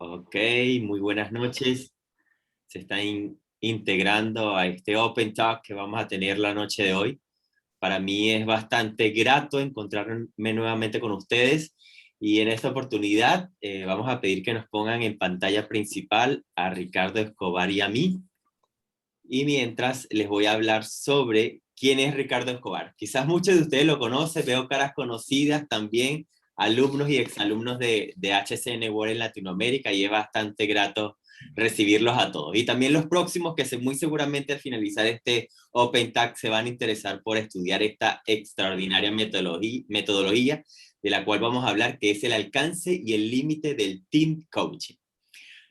Ok, muy buenas noches. Se está integrando a este Open Talk que vamos a tener la noche de hoy. Para mí es bastante grato encontrarme nuevamente con ustedes y en esta oportunidad vamos a pedir que nos pongan en pantalla principal a Ricardo Escobar y a mí. Y mientras les voy a hablar sobre quién es Ricardo Escobar. Quizás muchos de ustedes lo conocen, veo caras conocidas también, alumnos y exalumnos de HCN World en Latinoamérica, y es bastante grato recibirlos a todos. Y también los próximos que muy seguramente al finalizar este Open Tag se van a interesar por estudiar esta extraordinaria metodología de la cual vamos a hablar, que es el alcance y el límite del Team Coaching.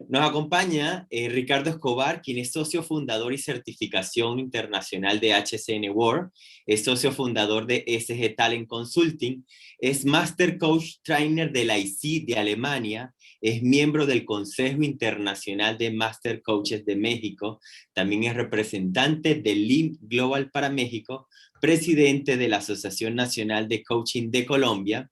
Nos acompaña Ricardo Escobar, quien es socio fundador y certificación internacional de HCN World, es socio fundador de SG Talent Consulting, es Master Coach Trainer de la IC de Alemania, es miembro del Consejo Internacional de Master Coaches de México, también es representante del LIM Global para México, presidente de la Asociación Nacional de Coaching de Colombia.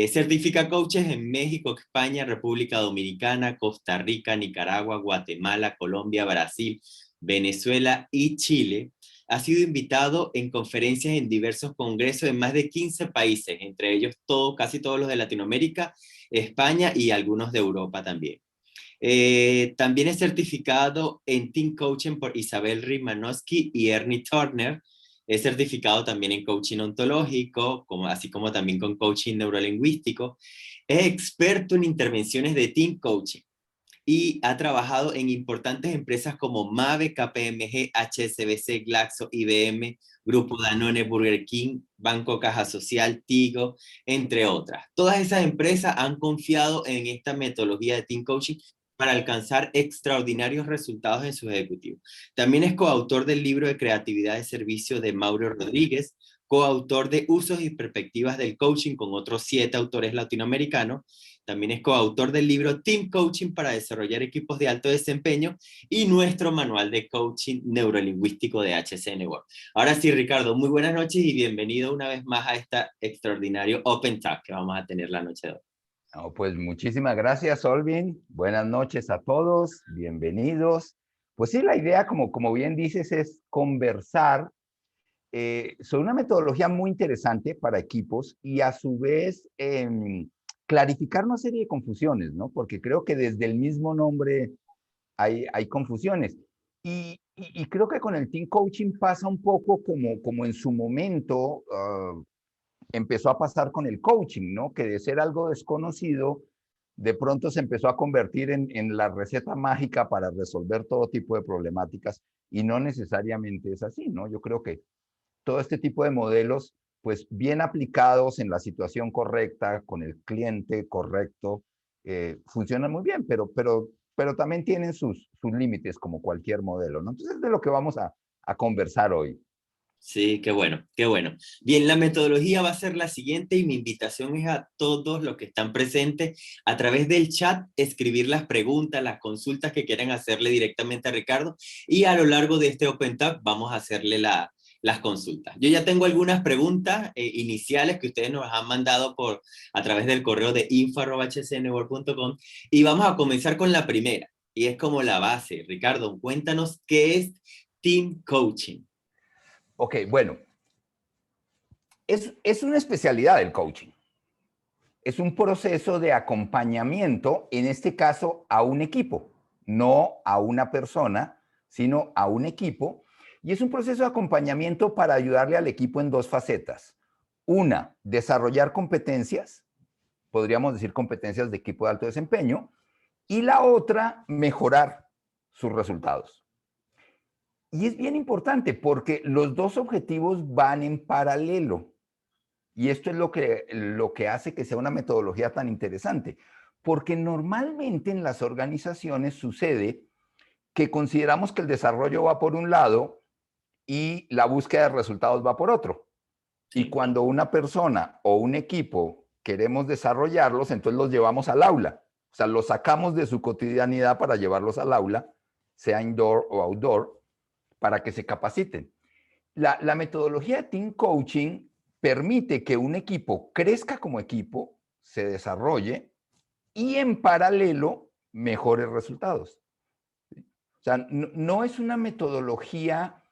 Certifica coaches en México, España, República Dominicana, Costa Rica, Nicaragua, Guatemala, Colombia, Brasil, Venezuela y Chile. Ha sido invitado en conferencias en diversos congresos en más de 15 países, entre ellos casi todos los de Latinoamérica, España y algunos de Europa también. También es certificado en Team Coaching por Isabel Rimanowski y Ernie Turner. Es certificado también en coaching ontológico, así como también con coaching neurolingüístico. Es experto en intervenciones de team coaching y ha trabajado en importantes empresas como Mave, KPMG, HSBC, Glaxo, IBM, Grupo Danone, Burger King, Banco Caja Social, Tigo, entre otras. Todas esas empresas han confiado en esta metodología de team coaching para alcanzar extraordinarios resultados en sus ejecutivos. También es coautor del libro de creatividad de servicio de Mauro Rodríguez, coautor de Usos y Perspectivas del Coaching con otros 7 autores latinoamericanos. También es coautor del libro Team Coaching para desarrollar equipos de alto desempeño y nuestro manual de coaching neurolingüístico de HCN World. Ahora sí, Ricardo, muy buenas noches y bienvenido una vez más a esta extraordinario Open Talk que vamos a tener la noche de hoy. No, pues muchísimas gracias, Olvin. Buenas noches a todos, bienvenidos. Pues sí, la idea, como bien dices, es conversar sobre una metodología muy interesante para equipos y a su vez clarificar una serie de confusiones, ¿no? Porque creo que desde el mismo nombre hay confusiones. Y creo que con el team coaching pasa un poco como en su momento empezó a pasar con el coaching, ¿no? Que de ser algo desconocido, de pronto se empezó a convertir en la receta mágica para resolver todo tipo de problemáticas y no necesariamente es así, ¿no? Yo creo que todo este tipo de modelos, pues bien aplicados en la situación correcta, con el cliente correcto, funcionan muy bien, pero también tienen sus límites como cualquier modelo, ¿no? Entonces es de lo que vamos a conversar hoy. Sí, qué bueno, qué bueno. Bien, la metodología va a ser la siguiente y mi invitación es a todos los que están presentes a través del chat escribir las preguntas, las consultas que quieran hacerle directamente a Ricardo y a lo largo de este Open Talk vamos a hacerle las consultas. Yo ya tengo algunas preguntas iniciales que ustedes nos han mandado a través del correo de info@hcnworld.com y vamos a comenzar con la primera y es como la base. Ricardo, cuéntanos qué es Team Coaching. Ok, bueno, es una especialidad del coaching. Es un proceso de acompañamiento, en este caso, a un equipo, no a una persona, sino a un equipo. Y es un proceso de acompañamiento para ayudarle al equipo en dos facetas. Una, desarrollar competencias, podríamos decir competencias de equipo de alto desempeño, y la otra, mejorar sus resultados. Y es bien importante porque los dos objetivos van en paralelo. Y esto es lo que hace que sea una metodología tan interesante, porque normalmente en las organizaciones sucede que consideramos que el desarrollo va por un lado y la búsqueda de resultados va por otro. Sí. Y cuando una persona o un equipo queremos desarrollarlos, entonces los llevamos al aula. O sea, los sacamos de su cotidianidad para llevarlos al aula, sea indoor o outdoor, para que se capaciten. La metodología de Team Coaching permite que un equipo crezca como equipo, se desarrolle y en paralelo mejores resultados. O sea, no es una metodología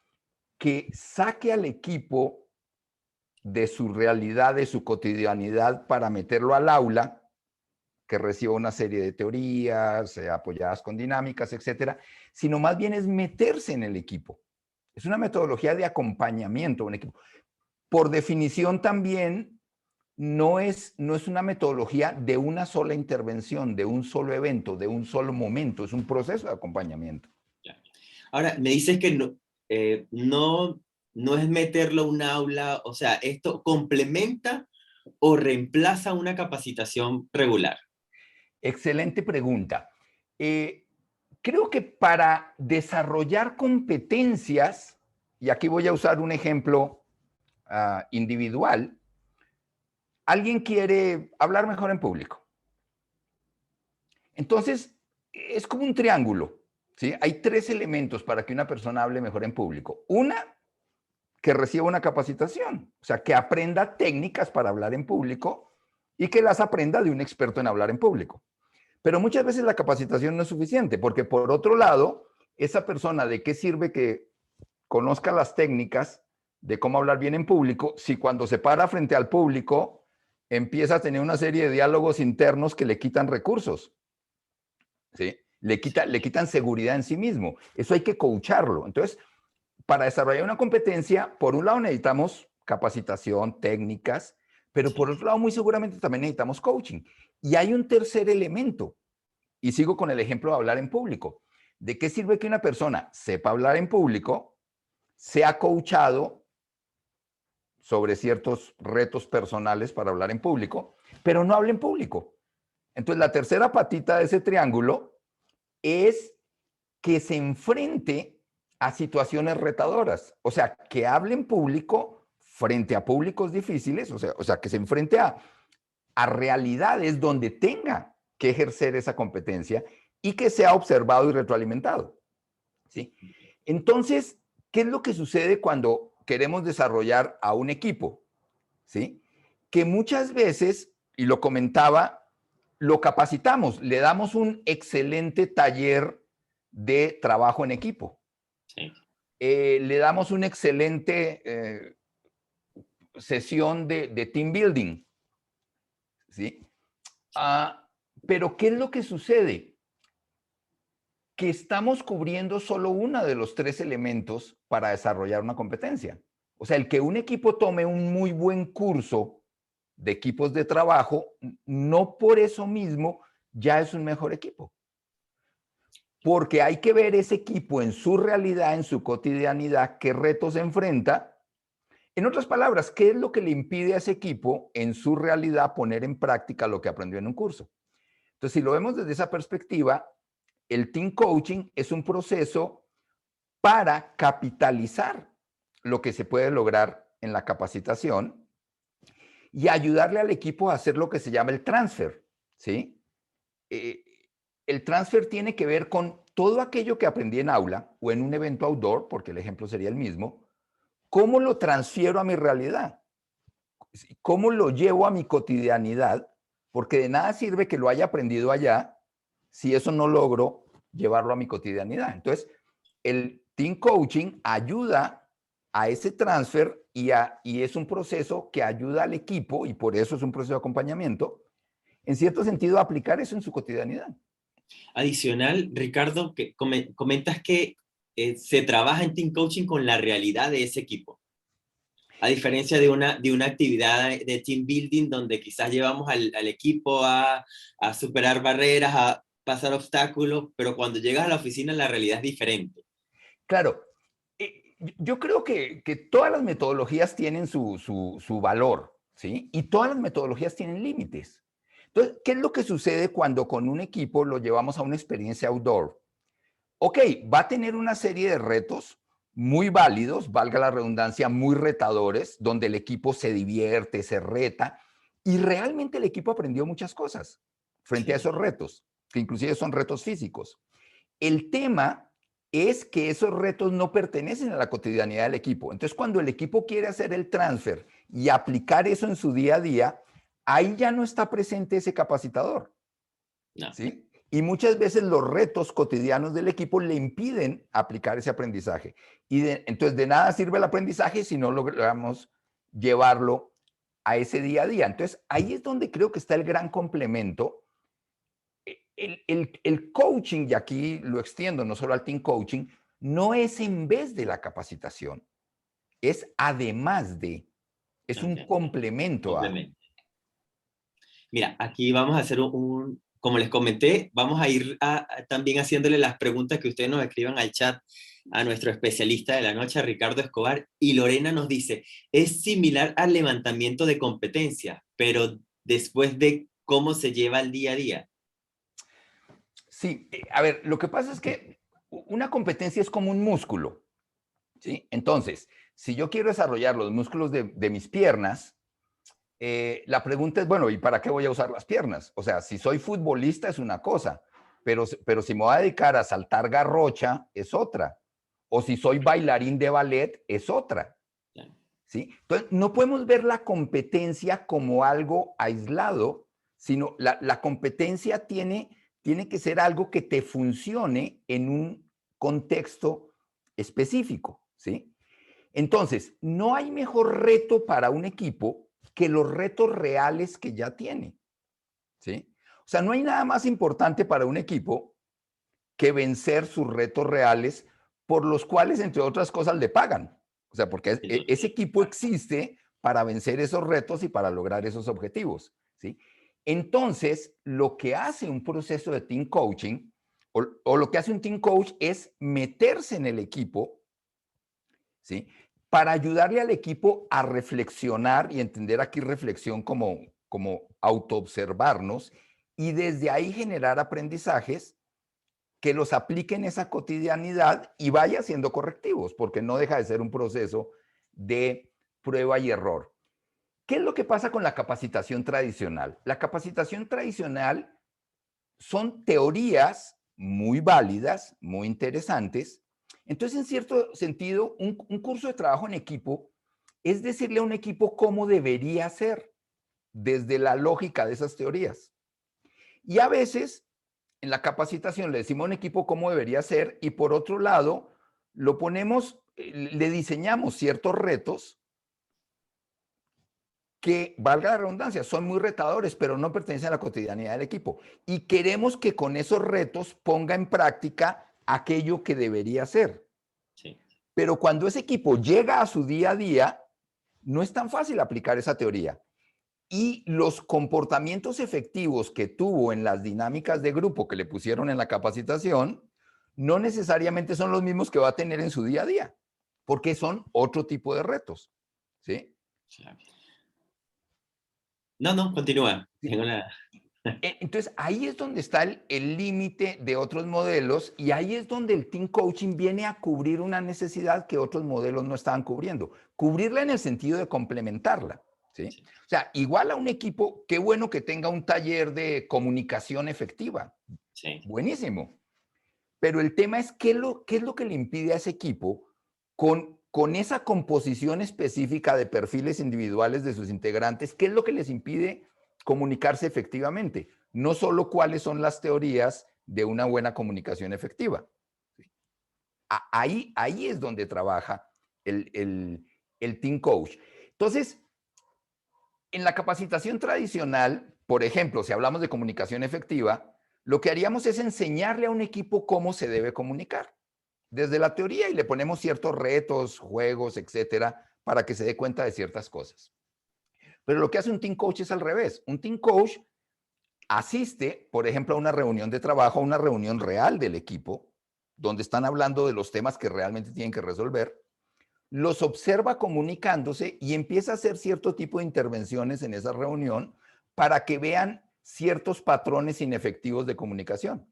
que saque al equipo de su realidad, de su cotidianidad para meterlo al aula, que reciba una serie de teorías apoyadas con dinámicas, etcétera, sino más bien es meterse en el equipo. Es una metodología de acompañamiento a un equipo. Por definición también, no es una metodología de una sola intervención, de un solo evento, de un solo momento. Es un proceso de acompañamiento. Ahora, me dices que no es meterlo a un aula, o sea, ¿esto complementa o reemplaza una capacitación regular? Excelente pregunta. Creo que para desarrollar competencias, y aquí voy a usar un ejemplo individual, alguien quiere hablar mejor en público. Entonces, es como un triángulo, ¿sí? Hay 3 elementos para que una persona hable mejor en público. Una, que reciba una capacitación, o sea, que aprenda técnicas para hablar en público y que las aprenda de un experto en hablar en público. Pero muchas veces la capacitación no es suficiente, porque por otro lado, esa persona, ¿de qué sirve que conozca las técnicas de cómo hablar bien en público si cuando se para frente al público empieza a tener una serie de diálogos internos que le quitan recursos? ¿Sí? Le quitan seguridad en sí mismo. Eso hay que coacharlo. Entonces, para desarrollar una competencia, por un lado necesitamos capacitación, técnicas, pero por otro lado muy seguramente también necesitamos coaching. Y hay un tercer elemento, y sigo con el ejemplo de hablar en público. ¿De qué sirve que una persona sepa hablar en público, sea coachado sobre ciertos retos personales para hablar en público, pero no hable en público? Entonces, la tercera patita de ese triángulo es que se enfrente a situaciones retadoras, o sea, que hable en público frente a públicos difíciles, o sea que se enfrente a realidades donde tenga que ejercer esa competencia y que sea observado y retroalimentado, ¿sí? Entonces, ¿qué es lo que sucede cuando queremos desarrollar a un equipo? ¿Sí? Que muchas veces, y lo comentaba, lo capacitamos, le damos un excelente taller de trabajo en equipo. Sí. Le damos una excelente sesión de team building, ¿sí? Pero ¿qué es lo que sucede? Que estamos cubriendo solo uno de los 3 elementos para desarrollar una competencia. O sea, el que un equipo tome un muy buen curso de equipos de trabajo, no por eso mismo ya es un mejor equipo. Porque hay que ver ese equipo en su realidad, en su cotidianidad, qué retos se enfrenta. En otras palabras, ¿qué es lo que le impide a ese equipo en su realidad poner en práctica lo que aprendió en un curso? Entonces, si lo vemos desde esa perspectiva, el team coaching es un proceso para capitalizar lo que se puede lograr en la capacitación y ayudarle al equipo a hacer lo que se llama el transfer, ¿sí? El transfer tiene que ver con todo aquello que aprendí en aula o en un evento outdoor, porque el ejemplo sería el mismo, ¿cómo lo transfiero a mi realidad? ¿Cómo lo llevo a mi cotidianidad? Porque de nada sirve que lo haya aprendido allá si eso no logro llevarlo a mi cotidianidad. Entonces, el team coaching ayuda a ese transfer y es un proceso que ayuda al equipo, y por eso es un proceso de acompañamiento, en cierto sentido, a aplicar eso en su cotidianidad. Adicional, Ricardo, que comentas que se trabaja en team coaching con la realidad de ese equipo. A diferencia de una actividad de team building donde quizás llevamos al equipo a superar barreras, a pasar obstáculos, pero cuando llegas a la oficina la realidad es diferente. Claro, yo creo que todas las metodologías tienen su valor, ¿sí? Y todas las metodologías tienen límites. Entonces, ¿qué es lo que sucede cuando con un equipo lo llevamos a una experiencia outdoor? Ok, va a tener una serie de retos muy válidos, valga la redundancia, muy retadores, donde el equipo se divierte, se reta, y realmente el equipo aprendió muchas cosas frente a esos retos, que inclusive son retos físicos. El tema es que esos retos no pertenecen a la cotidianidad del equipo. Entonces, cuando el equipo quiere hacer el transfer y aplicar eso en su día a día, ahí ya no está presente ese capacitador. No. ¿Sí? Y muchas veces los retos cotidianos del equipo le impiden aplicar ese aprendizaje. Entonces, de nada sirve el aprendizaje si no logramos llevarlo a ese día a día. Entonces, ahí es donde creo que está el gran complemento. El coaching, y aquí lo extiendo no solo al team coaching, no es en vez de la capacitación, es además de, es un complemento a. Complemento. Mira, aquí vamos a hacer como les comenté, vamos a ir también haciéndole las preguntas que ustedes nos escriban al chat a nuestro especialista de la noche, a Ricardo Escobar, y Lorena nos dice, es similar al levantamiento de competencia, pero después de cómo se lleva el día a día. Sí, a ver, lo que pasa es que una competencia es como un músculo, ¿sí? Entonces, si yo quiero desarrollar los músculos de mis piernas, la pregunta es, bueno, ¿y para qué voy a usar las piernas? O sea, si soy futbolista es una cosa, pero si me voy a dedicar a saltar garrocha es otra. O si soy bailarín de ballet es otra. ¿Sí? Entonces, no podemos ver la competencia como algo aislado, sino la competencia tiene que ser algo que te funcione en un contexto específico, ¿sí? Entonces, no hay mejor reto para un equipo que los retos reales que ya tiene, ¿sí? O sea, no hay nada más importante para un equipo que vencer sus retos reales por los cuales, entre otras cosas, le pagan. O sea, porque ese equipo existe para vencer esos retos y para lograr esos objetivos, ¿sí? Entonces, lo que hace un proceso de team coaching o lo que hace un team coach es meterse en el equipo, ¿sí? Para ayudarle al equipo a reflexionar y entender aquí reflexión como autoobservarnos y desde ahí generar aprendizajes que los aplique en esa cotidianidad y vaya haciendo correctivos, porque no deja de ser un proceso de prueba y error. ¿Qué es lo que pasa con la capacitación tradicional? La capacitación tradicional son teorías muy válidas, muy interesantes. Entonces, en cierto sentido, un curso de trabajo en equipo es decirle a un equipo cómo debería ser desde la lógica de esas teorías. Y a veces, en la capacitación le decimos a un equipo cómo debería ser y por otro lado, lo ponemos, le diseñamos ciertos retos que, valga la redundancia, son muy retadores, pero no pertenecen a la cotidianidad del equipo. Y queremos que con esos retos ponga en práctica aquello que debería hacer. Sí. Pero cuando ese equipo llega a su día a día, no es tan fácil aplicar esa teoría. Y los comportamientos efectivos que tuvo en las dinámicas de grupo que le pusieron en la capacitación, no necesariamente son los mismos que va a tener en su día a día, porque son otro tipo de retos. ¿Sí? No, continúa. Sí. Entonces, ahí es donde está el límite de otros modelos y ahí es donde el team coaching viene a cubrir una necesidad que otros modelos no estaban cubriendo. Cubrirla en el sentido de complementarla. ¿Sí? Sí. O sea, igual a un equipo, qué bueno que tenga un taller de comunicación efectiva. Sí. Buenísimo. Pero el tema es qué es lo que le impide a ese equipo con esa composición específica de perfiles individuales de sus integrantes, qué es lo que les impide comunicarse efectivamente. No solo cuáles son las teorías de una buena comunicación efectiva. Ahí es donde trabaja el team coach. Entonces, en la capacitación tradicional, por ejemplo, si hablamos de comunicación efectiva, lo que haríamos es enseñarle a un equipo cómo se debe comunicar desde la teoría y le ponemos ciertos retos, juegos, etcétera, para que se dé cuenta de ciertas cosas. Pero lo que hace un team coach es al revés. Un team coach asiste, por ejemplo, a una reunión de trabajo, a una reunión real del equipo, donde están hablando de los temas que realmente tienen que resolver, los observa comunicándose y empieza a hacer cierto tipo de intervenciones en esa reunión para que vean ciertos patrones inefectivos de comunicación.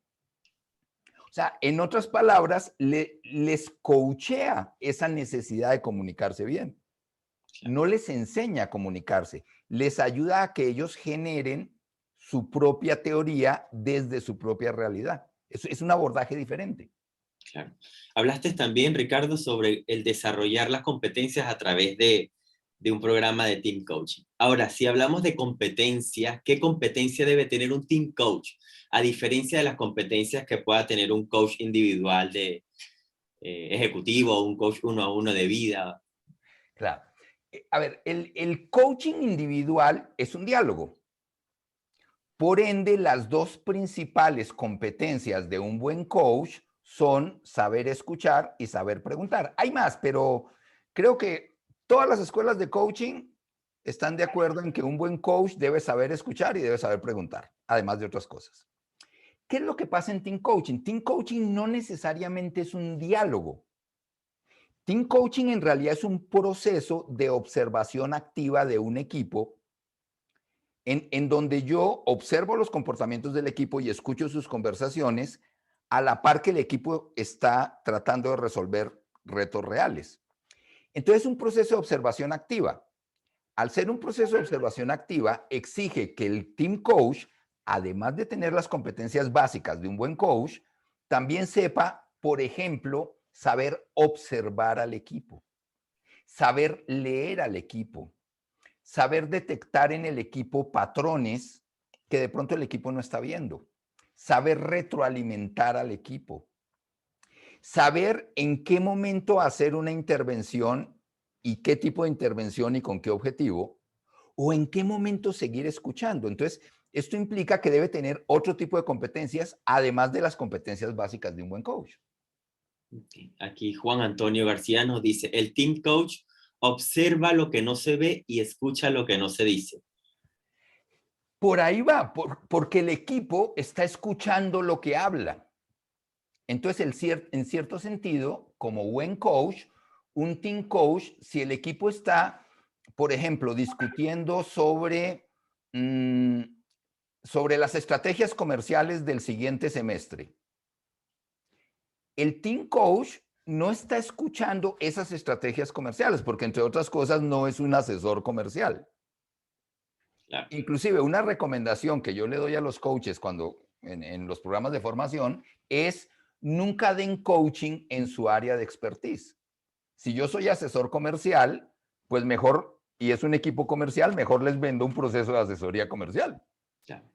O sea, en otras palabras, les coachea esa necesidad de comunicarse bien. No les enseña a comunicarse, les ayuda a que ellos generen su propia teoría desde su propia realidad. Es un abordaje diferente. Claro. Hablaste también, Ricardo, sobre el desarrollar las competencias a través de de un programa de team coaching. Ahora, si hablamos de competencias, ¿qué competencia debe tener un team coach? A diferencia de las competencias que pueda tener un coach individual de ejecutivo o un coach uno a uno de vida. Claro. A ver, el coaching individual es un diálogo. Por ende, las dos principales competencias de un buen coach son saber escuchar y saber preguntar. Hay más, pero creo que todas las escuelas de coaching están de acuerdo en que un buen coach debe saber escuchar y debe saber preguntar, además de otras cosas. ¿Qué es lo que pasa en team coaching? Team coaching no necesariamente es un diálogo. Team coaching en realidad es un proceso de observación activa de un equipo en donde yo observo los comportamientos del equipo y escucho sus conversaciones a la par que el equipo está tratando de resolver retos reales. Entonces, un proceso de observación activa. Al ser un proceso de observación activa, exige que el team coach, además de tener las competencias básicas de un buen coach, también sepa, por ejemplo, saber observar al equipo, saber leer al equipo, saber detectar en el equipo patrones que de pronto el equipo no está viendo, saber retroalimentar al equipo, saber en qué momento hacer una intervención y qué tipo de intervención y con qué objetivo, o en qué momento seguir escuchando. Entonces, esto implica que debe tener otro tipo de competencias, además de las competencias básicas de un buen coach. Aquí Juan Antonio García nos dice, el team coach observa lo que no se ve y escucha lo que no se dice. Por ahí va, porque el equipo está escuchando lo que habla. Entonces, en cierto sentido, como buen coach, un team coach, si el equipo está, por ejemplo, discutiendo sobre las estrategias comerciales del siguiente semestre, el team coach no está escuchando esas estrategias comerciales, porque entre otras cosas no es un asesor comercial. Claro. Inclusive una recomendación que yo le doy a los coaches cuando en los programas de formación es nunca den coaching en su área de expertise. Si yo soy asesor comercial, pues mejor, y es un equipo comercial, mejor les vendo un proceso de asesoría comercial. Claro.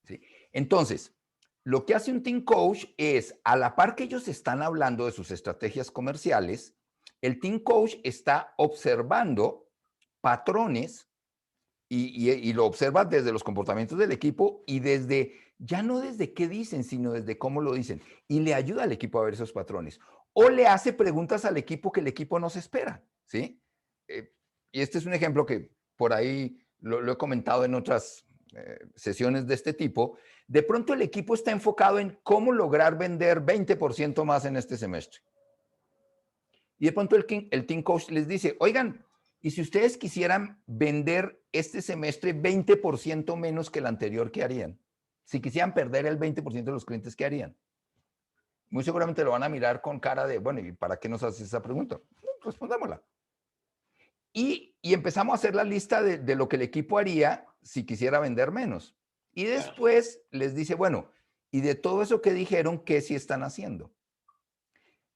¿Sí? Entonces, lo que hace un team coach es, a la par que ellos están hablando de sus estrategias comerciales, el team coach está observando patrones y lo observa desde los comportamientos del equipo y ya no desde qué dicen, sino desde cómo lo dicen. Y le ayuda al equipo a ver esos patrones. O le hace preguntas al equipo que el equipo no se espera, ¿sí? Y este es un ejemplo que por ahí lo he comentado en otras sesiones de este tipo. De pronto el equipo está enfocado en cómo lograr vender 20% más en este semestre. Y de pronto el team coach les dice, oigan, y si ustedes quisieran vender este semestre 20% menos que el anterior, ¿qué harían? Si quisieran perder el 20% de los clientes, ¿qué harían? Muy seguramente lo van a mirar con cara de, bueno, ¿y para qué nos haces esa pregunta? No, respondámosla. Y empezamos a hacer la lista de lo que el equipo haría si quisiera vender menos. Y después les dice, bueno, y de todo eso que dijeron, ¿qué sí están haciendo?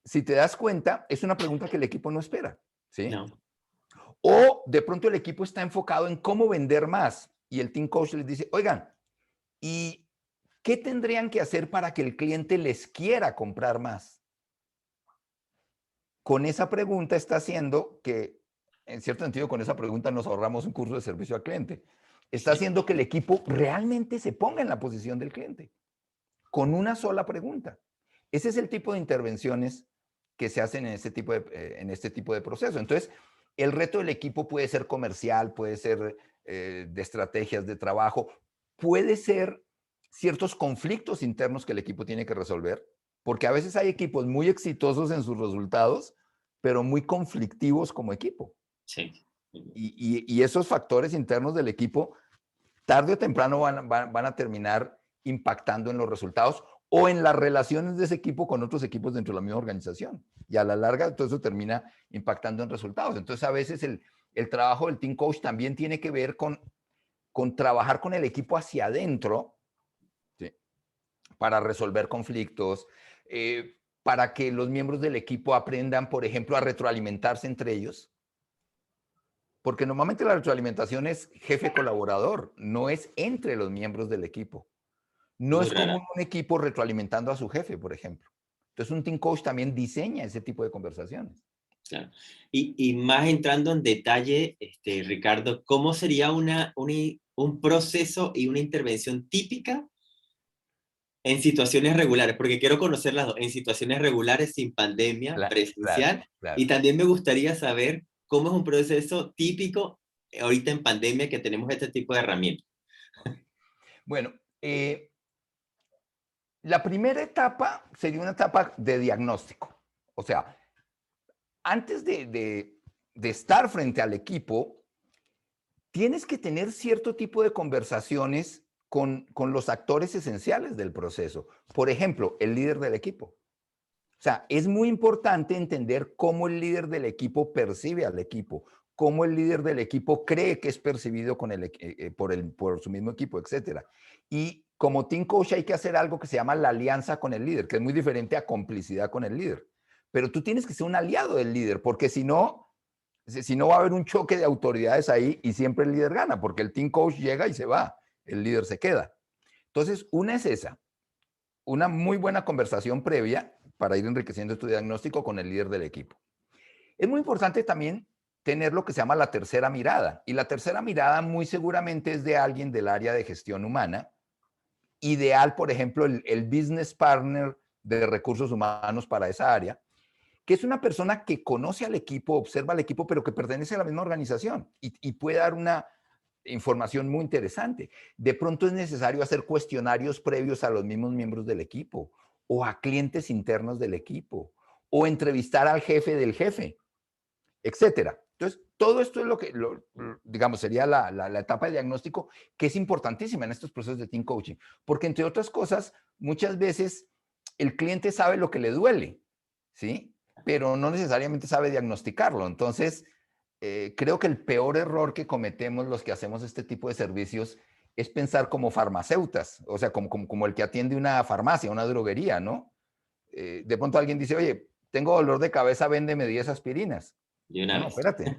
Si te das cuenta, es una pregunta que el equipo no espera, ¿sí? No. O de pronto el equipo está enfocado en cómo vender más y el team coach les dice, oigan, ¿y qué tendrían que hacer para que el cliente les quiera comprar más? Con esa pregunta está haciendo que, en cierto sentido, con esa pregunta nos ahorramos un curso de servicio al cliente. Está haciendo que el equipo realmente se ponga en la posición del cliente, con una sola pregunta. Ese es el tipo de intervenciones que se hacen en este tipo de proceso. Entonces, el reto del equipo puede ser comercial, puede ser de estrategias de trabajo, puede ser ciertos conflictos internos que el equipo tiene que resolver, porque a veces hay equipos muy exitosos en sus resultados, pero muy conflictivos como equipo. Sí. Y esos factores internos del equipo, tarde o temprano van a terminar impactando en los resultados o en las relaciones de ese equipo con otros equipos dentro de la misma organización. Y a la larga, todo eso termina impactando en resultados. Entonces, a veces el trabajo del team coach también tiene que ver con trabajar con el equipo hacia adentro, ¿sí? Para resolver conflictos, para que los miembros del equipo aprendan, por ejemplo, a retroalimentarse entre ellos. Porque normalmente la retroalimentación es jefe colaborador, no es entre los miembros del equipo. No Muy es como rara. un equipo retroalimentando a su jefe, por ejemplo. Entonces, un team coach también diseña ese tipo de conversaciones. Claro. Y más entrando en detalle, Ricardo, ¿cómo sería un proceso y una intervención típica en situaciones regulares? Porque quiero conocer las dos, en situaciones regulares sin pandemia, Claro, presencial, y claro. también me gustaría saber cómo es un proceso típico ahorita en pandemia que tenemos este tipo de herramientas. Okay. Bueno, la primera etapa sería una etapa de diagnóstico. O sea, antes de estar frente al equipo, tienes que tener cierto tipo de conversaciones con los actores esenciales del proceso. Por ejemplo, el líder del equipo. O sea, es muy importante entender cómo el líder del equipo percibe al equipo, cómo el líder del equipo cree que es percibido por su mismo equipo, etcétera. Y como team coach hay que hacer algo que se llama la alianza con el líder, que es muy diferente a complicidad con el líder. Pero tú tienes que ser un aliado del líder, porque si no va a haber un choque de autoridades ahí y siempre el líder gana, porque el team coach llega y se va, el líder se queda. Entonces, una es esa, una muy buena conversación previa para ir enriqueciendo tu diagnóstico con el líder del equipo. Es muy importante también tener lo que se llama la tercera mirada. Y la tercera mirada muy seguramente es de alguien del área de gestión humana. Ideal, por ejemplo, el business partner de recursos humanos para esa área, que es una persona que conoce al equipo, observa al equipo, pero que pertenece a la misma organización y puede dar una información muy interesante. De pronto es necesario hacer cuestionarios previos a los mismos miembros del equipo o a clientes internos del equipo o entrevistar al jefe del jefe, etcétera. Entonces, todo esto es lo que, digamos, sería la etapa de diagnóstico que es importantísima en estos procesos de team coaching, porque entre otras cosas, muchas veces el cliente sabe lo que le duele, ¿sí? Pero no necesariamente sabe diagnosticarlo. Entonces, creo que el peor error que cometemos los que hacemos este tipo de servicios es pensar como farmacéutas, o sea, como el que atiende una farmacia, una droguería, ¿no? De pronto alguien dice, oye, tengo dolor de cabeza, véndeme 10 aspirinas. De una No, no, vez. espérate,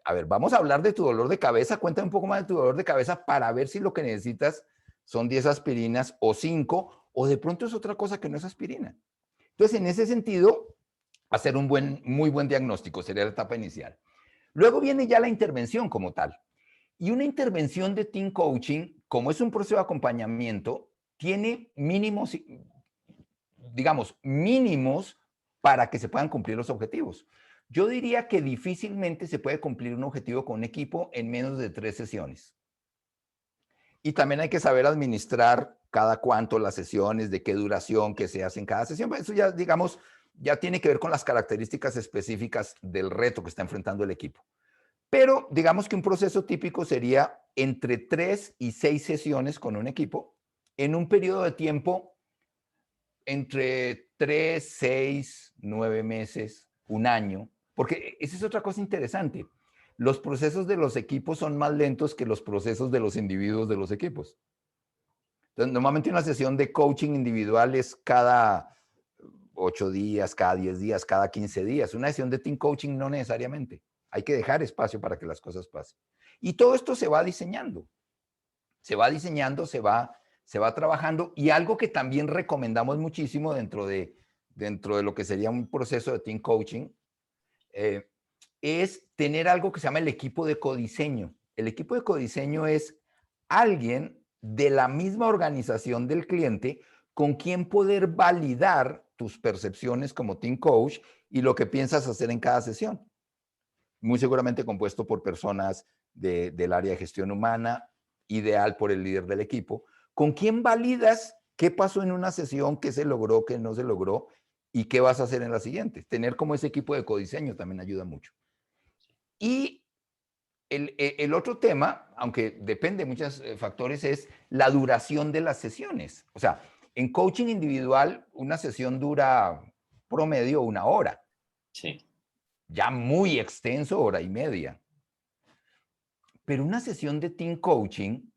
a ver, vamos a hablar de tu dolor de cabeza, cuéntame un poco más de tu dolor de cabeza para ver si lo que necesitas son 10 aspirinas o 5, o de pronto es otra cosa que no es aspirina. Entonces, en ese sentido, hacer un muy buen diagnóstico sería la etapa inicial. Luego viene ya la intervención como tal. Y una intervención de team coaching, como es un proceso de acompañamiento, tiene mínimos, digamos, mínimos para que se puedan cumplir los objetivos. Yo diría que difícilmente se puede cumplir un objetivo con un equipo en menos de 3 sesiones. Y también hay que saber administrar cada cuánto las sesiones, de qué duración, qué se hace en cada sesión. Eso ya, digamos, ya tiene que ver con las características específicas del reto que está enfrentando el equipo. Pero digamos que un proceso típico sería entre 3 y 6 sesiones con un equipo en un periodo de tiempo entre 3, 6, 9 meses, un año, porque esa es otra cosa interesante. Los procesos de los equipos son más lentos que los procesos de los individuos de los equipos. Entonces, normalmente una sesión de coaching individual es cada 8 días, cada 10 días, cada 15 días. Una sesión de team coaching no necesariamente. Hay que dejar espacio para que las cosas pasen. Y todo esto se va diseñando. Se va trabajando. Y algo que también recomendamos muchísimo dentro de lo que sería un proceso de team coaching, es tener algo que se llama el equipo de codiseño. El equipo de codiseño es alguien de la misma organización del cliente con quien poder validar tus percepciones como team coach y lo que piensas hacer en cada sesión. Muy seguramente compuesto por personas del área de gestión humana, ideal por el líder del equipo, con quien validas qué pasó en una sesión, qué se logró, qué no se logró y qué vas a hacer en la siguiente. Tener como ese equipo de codiseño también ayuda mucho. Y el otro tema, aunque depende de muchos factores, es la duración de las sesiones. O sea, en coaching individual, una sesión dura promedio 1 hora. Sí. Ya muy extenso, 1 hora y media. Pero una sesión de team coaching,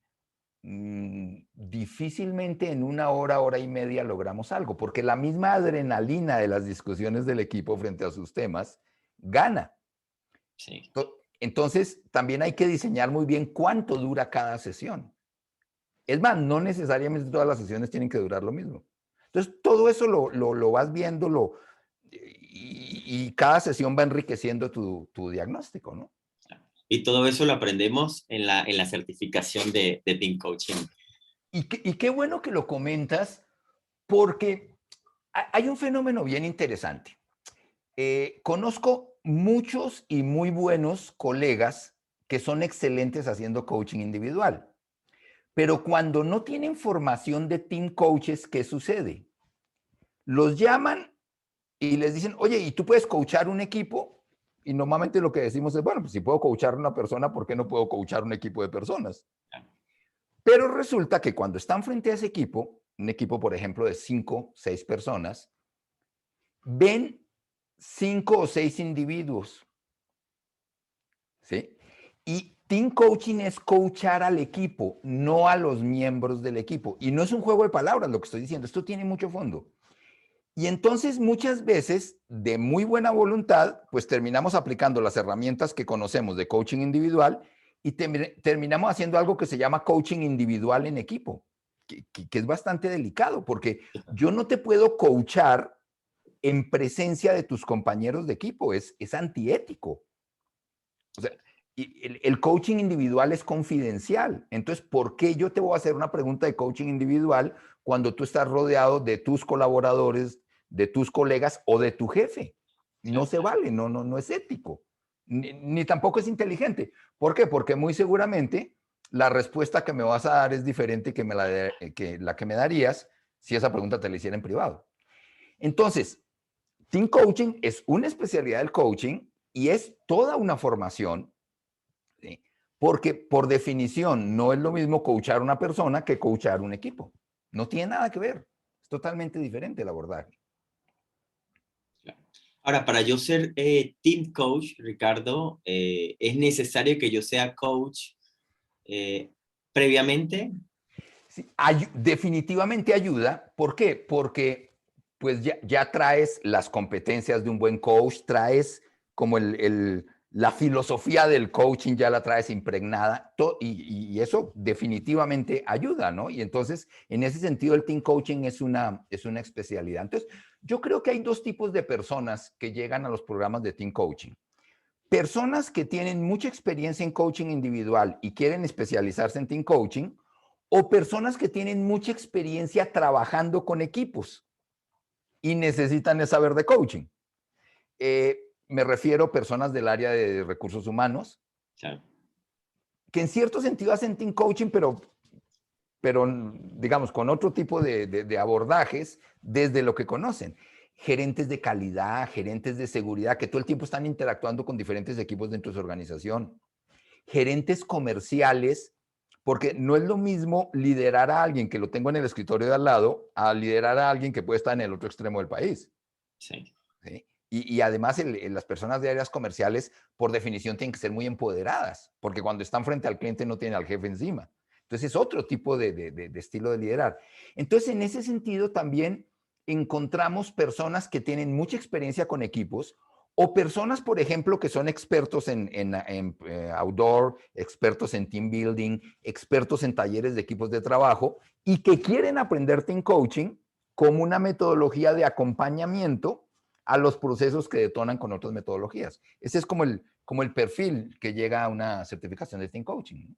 difícilmente en 1 hora, 1 hora y media logramos algo, porque la misma adrenalina de las discusiones del equipo frente a sus temas gana. Sí. Entonces, también hay que diseñar muy bien cuánto dura cada sesión. Es más, no necesariamente todas las sesiones tienen que durar lo mismo. Entonces, todo eso lo vas viendo y cada sesión va enriqueciendo tu diagnóstico, ¿no? Y todo eso lo aprendemos en la certificación de Team Coaching. Y qué bueno que lo comentas, porque hay un fenómeno bien interesante. Conozco muchos y muy buenos colegas que son excelentes haciendo coaching individual, pero cuando no tienen formación de team coaches, ¿qué sucede? Los llaman y les dicen, oye, ¿y tú puedes coachar un equipo? Y normalmente lo que decimos es, bueno, pues si puedo coachar a una persona, ¿por qué no puedo coachar un equipo de personas? Pero resulta que cuando están frente a ese equipo, un equipo, por ejemplo, de 5, 6 personas, ven 5 o 6 individuos, ¿sí? Y team coaching es coachar al equipo, no a los miembros del equipo. Y no es un juego de palabras lo que estoy diciendo, esto tiene mucho fondo. Y entonces muchas veces, de muy buena voluntad, pues terminamos aplicando las herramientas que conocemos de coaching individual y terminamos haciendo algo que se llama coaching individual en equipo, que es bastante delicado, porque yo no te puedo coachar en presencia de tus compañeros de equipo, es antiético. O sea, y el coaching individual es confidencial. Entonces, ¿por qué yo te voy a hacer una pregunta de coaching individual cuando tú estás rodeado de tus colaboradores, de tus colegas o de tu jefe? No se vale, no es ético, ni tampoco es inteligente. ¿Por qué? Porque muy seguramente la respuesta que me vas a dar es diferente que la que me darías si esa pregunta te la hiciera en privado. Entonces, team coaching es una especialidad del coaching y es toda una formación, ¿sí? Porque por definición no es lo mismo coachar a una persona que coachar un equipo. No tiene nada que ver. Es totalmente diferente el abordaje. Ahora, para yo ser team coach, Ricardo, ¿es necesario que yo sea coach previamente? Sí, definitivamente ayuda. ¿Por qué? Porque pues ya traes las competencias de un buen coach, traes como la filosofía del coaching, ya la traes impregnada y eso definitivamente ayuda, ¿no? Y entonces, en ese sentido, el team coaching es una especialidad. Entonces, yo creo que hay dos tipos de personas que llegan a los programas de team coaching. Personas que tienen mucha experiencia en coaching individual y quieren especializarse en team coaching, o personas que tienen mucha experiencia trabajando con equipos y necesitan saber de coaching. Me refiero a personas del área de recursos humanos, Claro. que en cierto sentido hacen team coaching, pero digamos, con otro tipo de abordajes desde lo que conocen. Gerentes de calidad, gerentes de seguridad, que todo el tiempo están interactuando con diferentes equipos dentro de su organización. Gerentes comerciales, porque no es lo mismo liderar a alguien que lo tengo en el escritorio de al lado a liderar a alguien que puede estar en el otro extremo del país. Sí. ¿Sí? Y además las personas de áreas comerciales, por definición, tienen que ser muy empoderadas, porque cuando están frente al cliente no tienen al jefe encima. Entonces es otro tipo de estilo de liderar. Entonces, en ese sentido, también encontramos personas que tienen mucha experiencia con equipos o personas, por ejemplo, que son expertos en outdoor, expertos en team building, expertos en talleres de equipos de trabajo y que quieren aprender team coaching como una metodología de acompañamiento a los procesos que detonan con otras metodologías. Ese es como el perfil que llega a una certificación de team coaching, ¿no?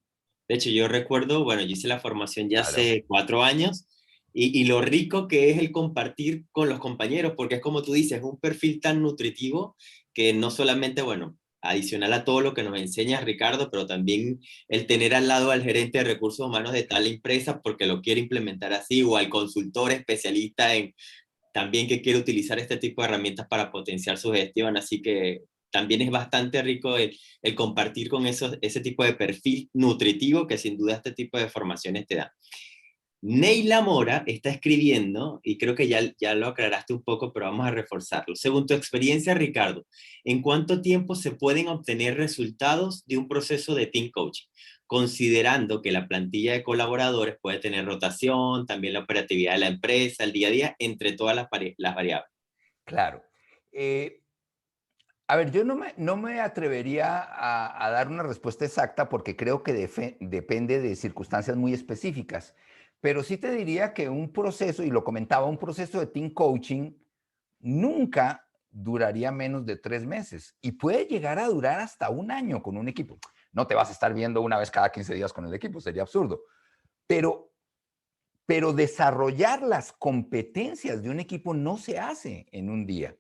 De hecho, yo recuerdo, bueno, yo hice la formación ya Claro. hace 4 años y lo rico que es el compartir con los compañeros, porque es como tú dices, es un perfil tan nutritivo que no solamente, bueno, adicional a todo lo que nos enseña Ricardo, pero también el tener al lado al gerente de recursos humanos de tal empresa porque lo quiere implementar así, o al consultor especialista en también que quiere utilizar este tipo de herramientas para potenciar su gestión. Así que también es bastante rico el compartir con ese tipo de perfil nutritivo que sin duda este tipo de formaciones te da. Neila Mora está escribiendo, y creo que ya lo aclaraste un poco, pero vamos a reforzarlo. Según tu experiencia, Ricardo, ¿en cuánto tiempo se pueden obtener resultados de un proceso de team coaching? Considerando que la plantilla de colaboradores puede tener rotación, también la operatividad de la empresa, el día a día, entre todas las variables. Claro. Eh, A ver, yo no me atrevería a dar una respuesta exacta porque creo que depende de circunstancias muy específicas, pero sí te diría que un proceso, y lo comentaba, un proceso de team coaching nunca duraría menos de 3 meses y puede llegar a durar hasta un año con un equipo. No te vas a estar viendo una vez cada 15 días con el equipo, sería absurdo, pero, pero desarrollar las competencias de un equipo no se hace en un día.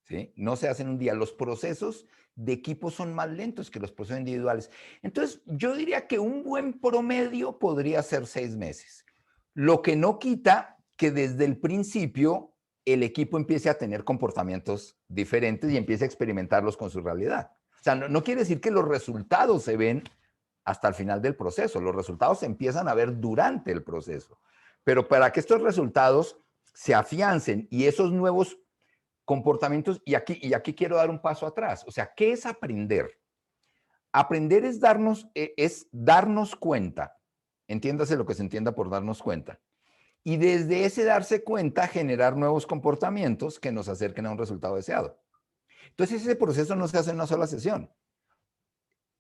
¿Sí? No se hace en un día. Los procesos de equipo son más lentos que los procesos individuales. Entonces, yo diría que un buen promedio podría ser 6 meses. Lo que no quita que desde el principio el equipo empiece a tener comportamientos diferentes y empiece a experimentarlos con su realidad. O sea, no quiere decir que los resultados se ven hasta el final del proceso. Los resultados se empiezan a ver durante el proceso. Pero para que estos resultados se afiancen y esos nuevos comportamientos, y aquí quiero dar un paso atrás. O sea, ¿qué es aprender? Aprender es darnos cuenta, entiéndase lo que se entienda por darnos cuenta, y desde ese darse cuenta generar nuevos comportamientos que nos acerquen a un resultado deseado. Entonces ese proceso no se hace en una sola sesión.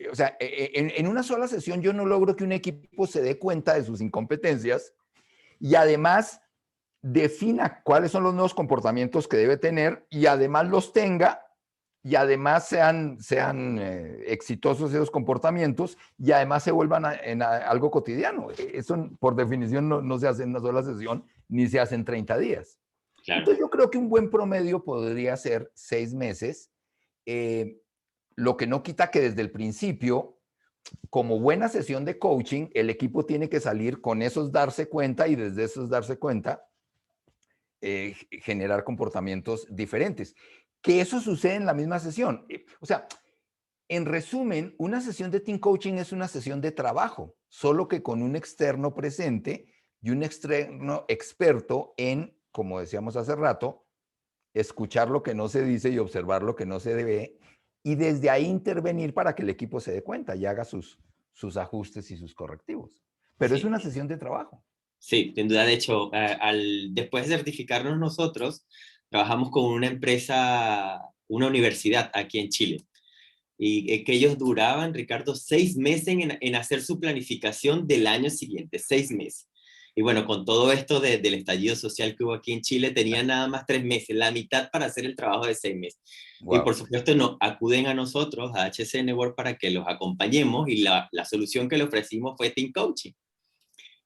O sea, en una sola sesión yo no logro que un equipo se dé cuenta de sus incompetencias y además defina cuáles son los nuevos comportamientos que debe tener y además los tenga y además sean exitosos esos comportamientos y además se vuelvan algo cotidiano. Eso por definición no se hace en una sola sesión ni se hace en 30 días. Claro. Entonces yo creo que un buen promedio podría ser 6 meses, eh, lo que no quita que desde el principio, como buena sesión de coaching, el equipo tiene que salir con esos darse cuenta y desde esos darse cuenta generar comportamientos diferentes. Que eso sucede en la misma sesión. O sea, en resumen, una sesión de team coaching es una sesión de trabajo, solo que con un externo presente y un externo experto en, como decíamos hace rato, escuchar lo que no se dice y observar lo que no se debe, y desde ahí intervenir para que el equipo se dé cuenta y haga sus ajustes y sus correctivos. Pero es Sí, una sesión de trabajo. sí, sin duda. De hecho, después de certificarnos nosotros, trabajamos con una empresa, una universidad aquí en Chile. Y que ellos duraban, Ricardo, 6 meses en hacer su planificación del año siguiente, 6 meses. Y bueno, con todo esto del estallido social que hubo aquí en Chile, tenían nada más 3 meses, la mitad para hacer el trabajo de 6 meses. Y por Wow. supuesto, no, acuden a nosotros, a HC Network, para que los acompañemos y la solución que le ofrecimos fue Team Coaching.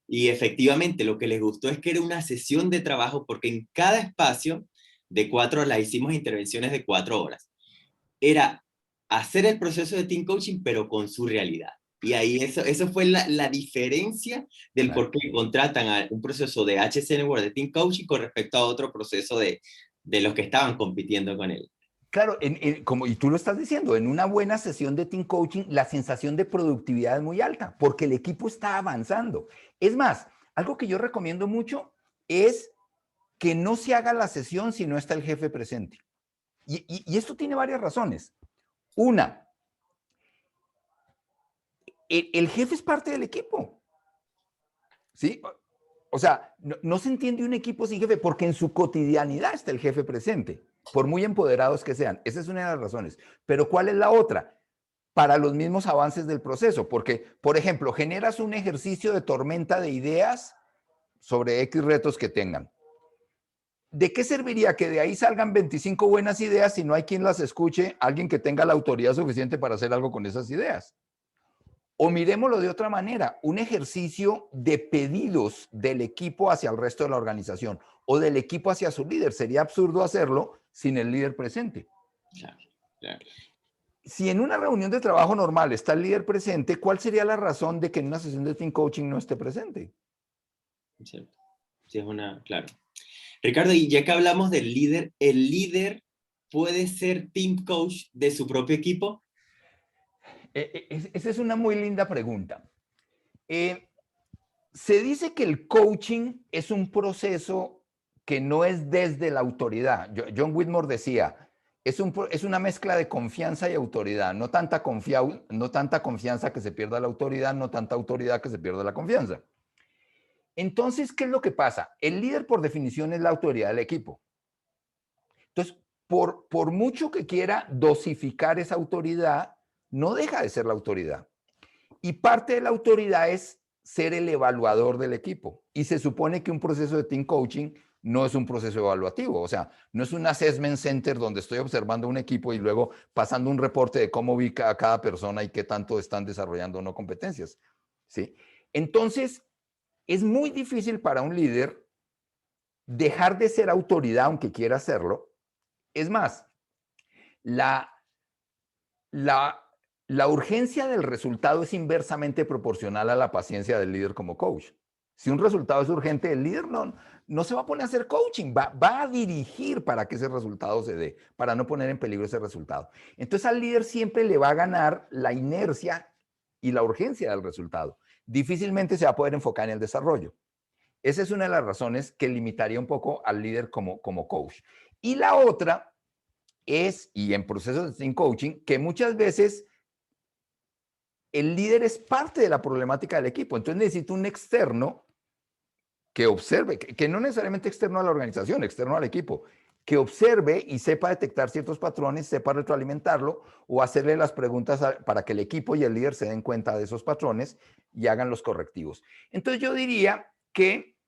Y efectivamente, lo que les gustó es que era una sesión de trabajo porque en cada espacio de 4 horas, hicimos intervenciones de 4 horas. Era hacer el proceso de team coaching, pero con su realidad. Y ahí eso fue la diferencia del Claro. por qué contratan a un proceso de HC Network de team coaching con respecto a otro proceso de los que estaban compitiendo con él. Claro, como y tú lo estás diciendo, en una buena sesión de team coaching, la sensación de productividad es muy alta porque el equipo está avanzando. Es más, algo que yo recomiendo mucho es que no se haga la sesión si no está el jefe presente. Y esto tiene varias razones. Una, el jefe es parte del equipo. ¿Sí? O sea, no se entiende un equipo sin jefe porque en su cotidianidad está el jefe presente, por muy empoderados que sean. Esa es una de las razones. Pero ¿cuál es la otra? Para los mismos avances del proceso, porque, por ejemplo, generas un ejercicio de tormenta de ideas sobre X retos que tengan. ¿De qué serviría que de ahí salgan 25 buenas ideas si no hay quien las escuche, alguien que tenga la autoridad suficiente para hacer algo con esas ideas? O miremoslo de otra manera, un ejercicio de pedidos del equipo hacia el resto de la organización o del equipo hacia su líder. Sería absurdo hacerlo sin el líder presente. Claro, claro. Si en una reunión de trabajo normal está el líder presente, ¿cuál sería la razón de que en una sesión de team coaching no esté presente? Sí, sí, claro. Ricardo, y ya que hablamos del líder, ¿el líder puede ser team coach de su propio equipo? Esa es una muy linda pregunta. Eh, Se dice que el coaching es un proceso que no es desde la autoridad. John Whitmore decía, es una mezcla de confianza y autoridad, no tanta confianza que se pierda la autoridad, no tanta autoridad que se pierda la confianza. Entonces, ¿qué es lo que pasa? El líder por definición es la autoridad del equipo. Entonces, por mucho que quiera dosificar esa autoridad, no deja de ser la autoridad. Y parte de la autoridad es ser el evaluador del equipo. Y se supone que un proceso de team coaching no es un proceso evaluativo. O sea, no es un assessment center donde estoy observando un equipo y luego pasando un reporte de cómo vi a cada persona y qué tanto están desarrollando o no competencias. ¿Sí? Entonces, es muy difícil para un líder dejar de ser autoridad aunque quiera hacerlo. Es más, la urgencia del resultado es inversamente proporcional a la paciencia del líder como coach. Si un resultado es urgente, el líder no se va a poner a hacer coaching, va a dirigir para que ese resultado se dé, para no poner en peligro ese resultado. Entonces al líder siempre le va a ganar la inercia y la urgencia del resultado. Difícilmente se va a poder enfocar en el desarrollo. Esa es una de las razones que limitaría un poco al líder como coach. Y la otra es, y en procesos de team coaching, que muchas veces el líder es parte de la problemática del equipo. Entonces necesito un externo que observe, que no necesariamente externo a la organización, externo al equipo, que observe y sepa detectar ciertos patrones, sepa retroalimentarlo o hacerle las preguntas para que el equipo y el líder se den cuenta de esos patrones y hagan los correctivos. Entonces yo diría que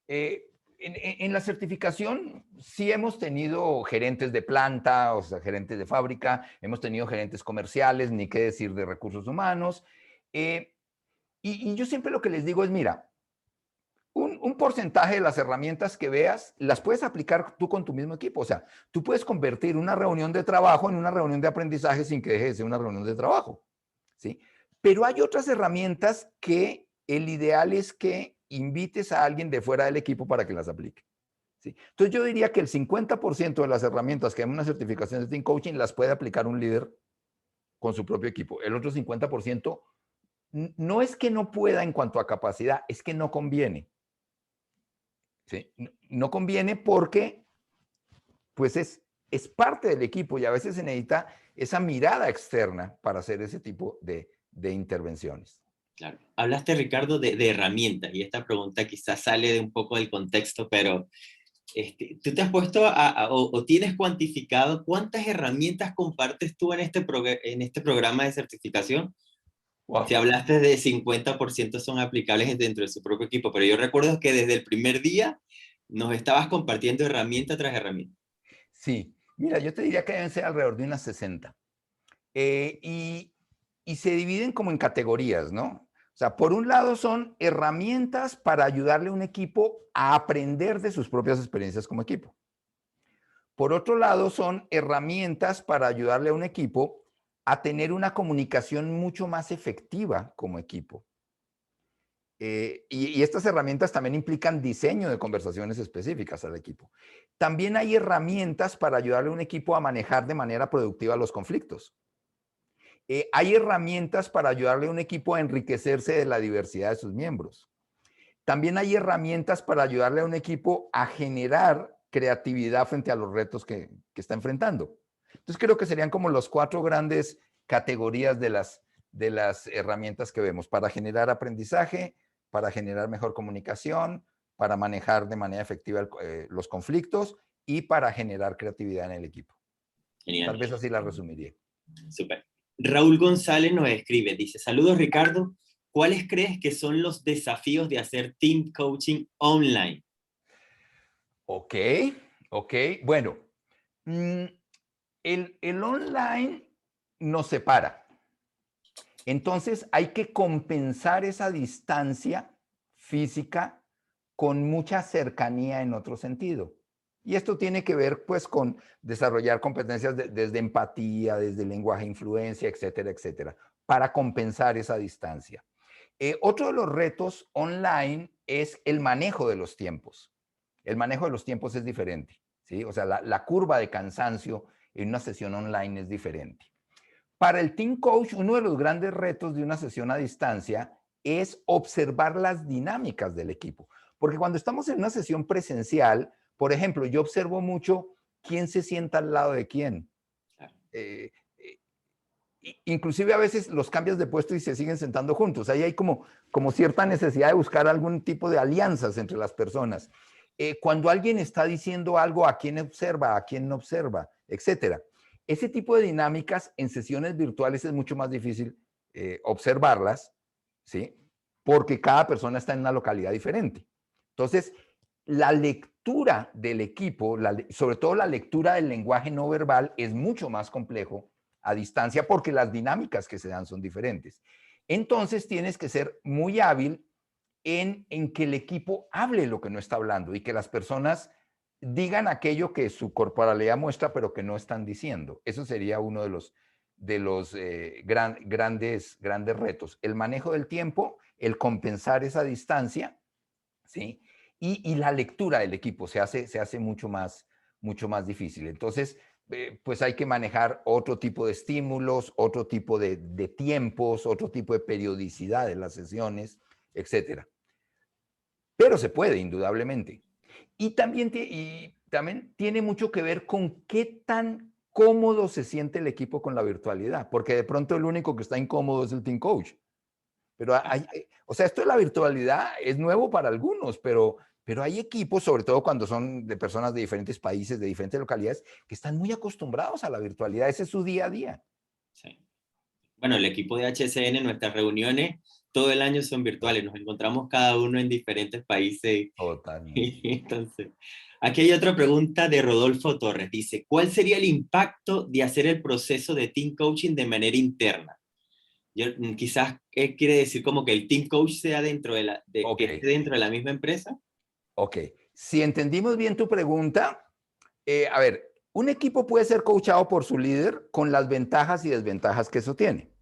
en la certificación sí hemos tenido gerentes de planta, o sea, gerentes de fábrica, hemos tenido gerentes comerciales, ni qué decir de recursos humanos. Y yo siempre lo que les digo es, mira, un porcentaje de las herramientas que veas las puedes aplicar tú con tu mismo equipo. O sea, tú puedes convertir una reunión de trabajo en una reunión de aprendizaje sin que deje de ser una reunión de trabajo, ¿sí? Pero hay otras herramientas que el ideal es que invites a alguien de fuera del equipo para que las aplique, ¿sí? Entonces yo diría que el 50% de las herramientas que hay en una certificación de Team Coaching las puede aplicar un líder con su propio equipo. El otro 50% no es que no pueda en cuanto a capacidad, es que no conviene. ¿Sí? No conviene porque pues es parte del equipo y a veces se necesita esa mirada externa para hacer ese tipo de intervenciones. Claro. Hablaste, Ricardo, de herramientas y esta pregunta quizás sale de un poco del contexto, pero ¿tú te has puesto o tienes cuantificado cuántas herramientas compartes tú en en este programa de certificación? Wow. Si hablaste de 50% son aplicables dentro de su propio equipo, pero yo recuerdo que desde el primer día nos estabas compartiendo herramienta tras herramienta. Sí, mira, yo te diría que deben ser alrededor de unas 60. Y se dividen como en categorías, ¿no? O sea, por un lado son herramientas para ayudarle a un equipo a aprender de sus propias experiencias como equipo. Por otro lado, son herramientas para ayudarle a un equipo a tener una comunicación mucho más efectiva como equipo. Y estas herramientas también implican diseño de conversaciones específicas al equipo. También hay herramientas para ayudarle a un equipo a manejar de manera productiva los conflictos. Hay herramientas para ayudarle a un equipo a enriquecerse de la diversidad de sus miembros. También hay herramientas para ayudarle a un equipo a generar creatividad frente a los retos que está enfrentando. Entonces creo que serían como las 4 grandes categorías de las herramientas que vemos: para generar aprendizaje, para generar mejor comunicación, para manejar de manera efectiva los conflictos y para generar creatividad en el equipo. Genial. Tal vez así la resumiría. Súper. Raúl González nos escribe, dice: saludos, Ricardo, ¿cuáles crees que son los desafíos de hacer team coaching online? Ok. Bueno, el online nos separa. Entonces hay que compensar esa distancia física con mucha cercanía en otro sentido. Y esto tiene que ver pues con desarrollar competencias desde empatía, desde lenguaje de influencia, etcétera, etcétera, para compensar esa distancia. Otro de los retos online es el manejo de los tiempos. El manejo de los tiempos es diferente, ¿sí? O sea, la curva de cansancio en una sesión online es diferente. Para el Team Coach, uno de los grandes retos de una sesión a distancia es observar las dinámicas del equipo. Porque cuando estamos en una sesión presencial, por ejemplo, yo observo mucho quién se sienta al lado de quién. Inclusive a veces los cambias de puesto y se siguen sentando juntos. Ahí hay como cierta necesidad de buscar algún tipo de alianzas entre las personas. cuando alguien está diciendo algo, a quién observa, a quién no observa, etcétera. Ese tipo de dinámicas en sesiones virtuales es mucho más difícil observarlas, ¿sí? Porque cada persona está en una localidad diferente. Entonces, la lectura del equipo, sobre todo la lectura del lenguaje no verbal, es mucho más complejo a distancia porque las dinámicas que se dan son diferentes. Entonces, tienes que ser muy hábil en que el equipo hable lo que no está hablando y que las personas digan aquello que su corporalidad muestra, pero que no están diciendo. Eso sería uno de los grandes retos. El manejo del tiempo, el compensar esa distancia, ¿sí? Y la lectura del equipo se hace mucho más difícil. Entonces, pues hay que manejar otro tipo de estímulos, otro tipo de tiempos, otro tipo de periodicidad de las sesiones, etcétera. Pero se puede, indudablemente. Y también tiene mucho que ver con qué tan cómodo se siente el equipo con la virtualidad, porque de pronto el único que está incómodo es el team coach. Pero o sea, esto de la virtualidad es nuevo para algunos, pero hay equipos, sobre todo cuando son de personas de diferentes países, de diferentes localidades, que están muy acostumbrados a la virtualidad. Ese es su día a día. Sí. Bueno, el equipo de HCN, nuestras reuniones todo el año son virtuales, nos encontramos cada uno en diferentes países. Totalmente. Entonces, aquí hay otra pregunta de Rodolfo Torres. Dice, ¿cuál sería el impacto de hacer el proceso de team coaching de manera interna? Quizás quiere decir como que el team coach sea que esté Ok, dentro de la misma empresa. ok. Si entendimos bien tu pregunta, a ver, un equipo puede ser coachado por su líder con las ventajas y desventajas que eso tiene.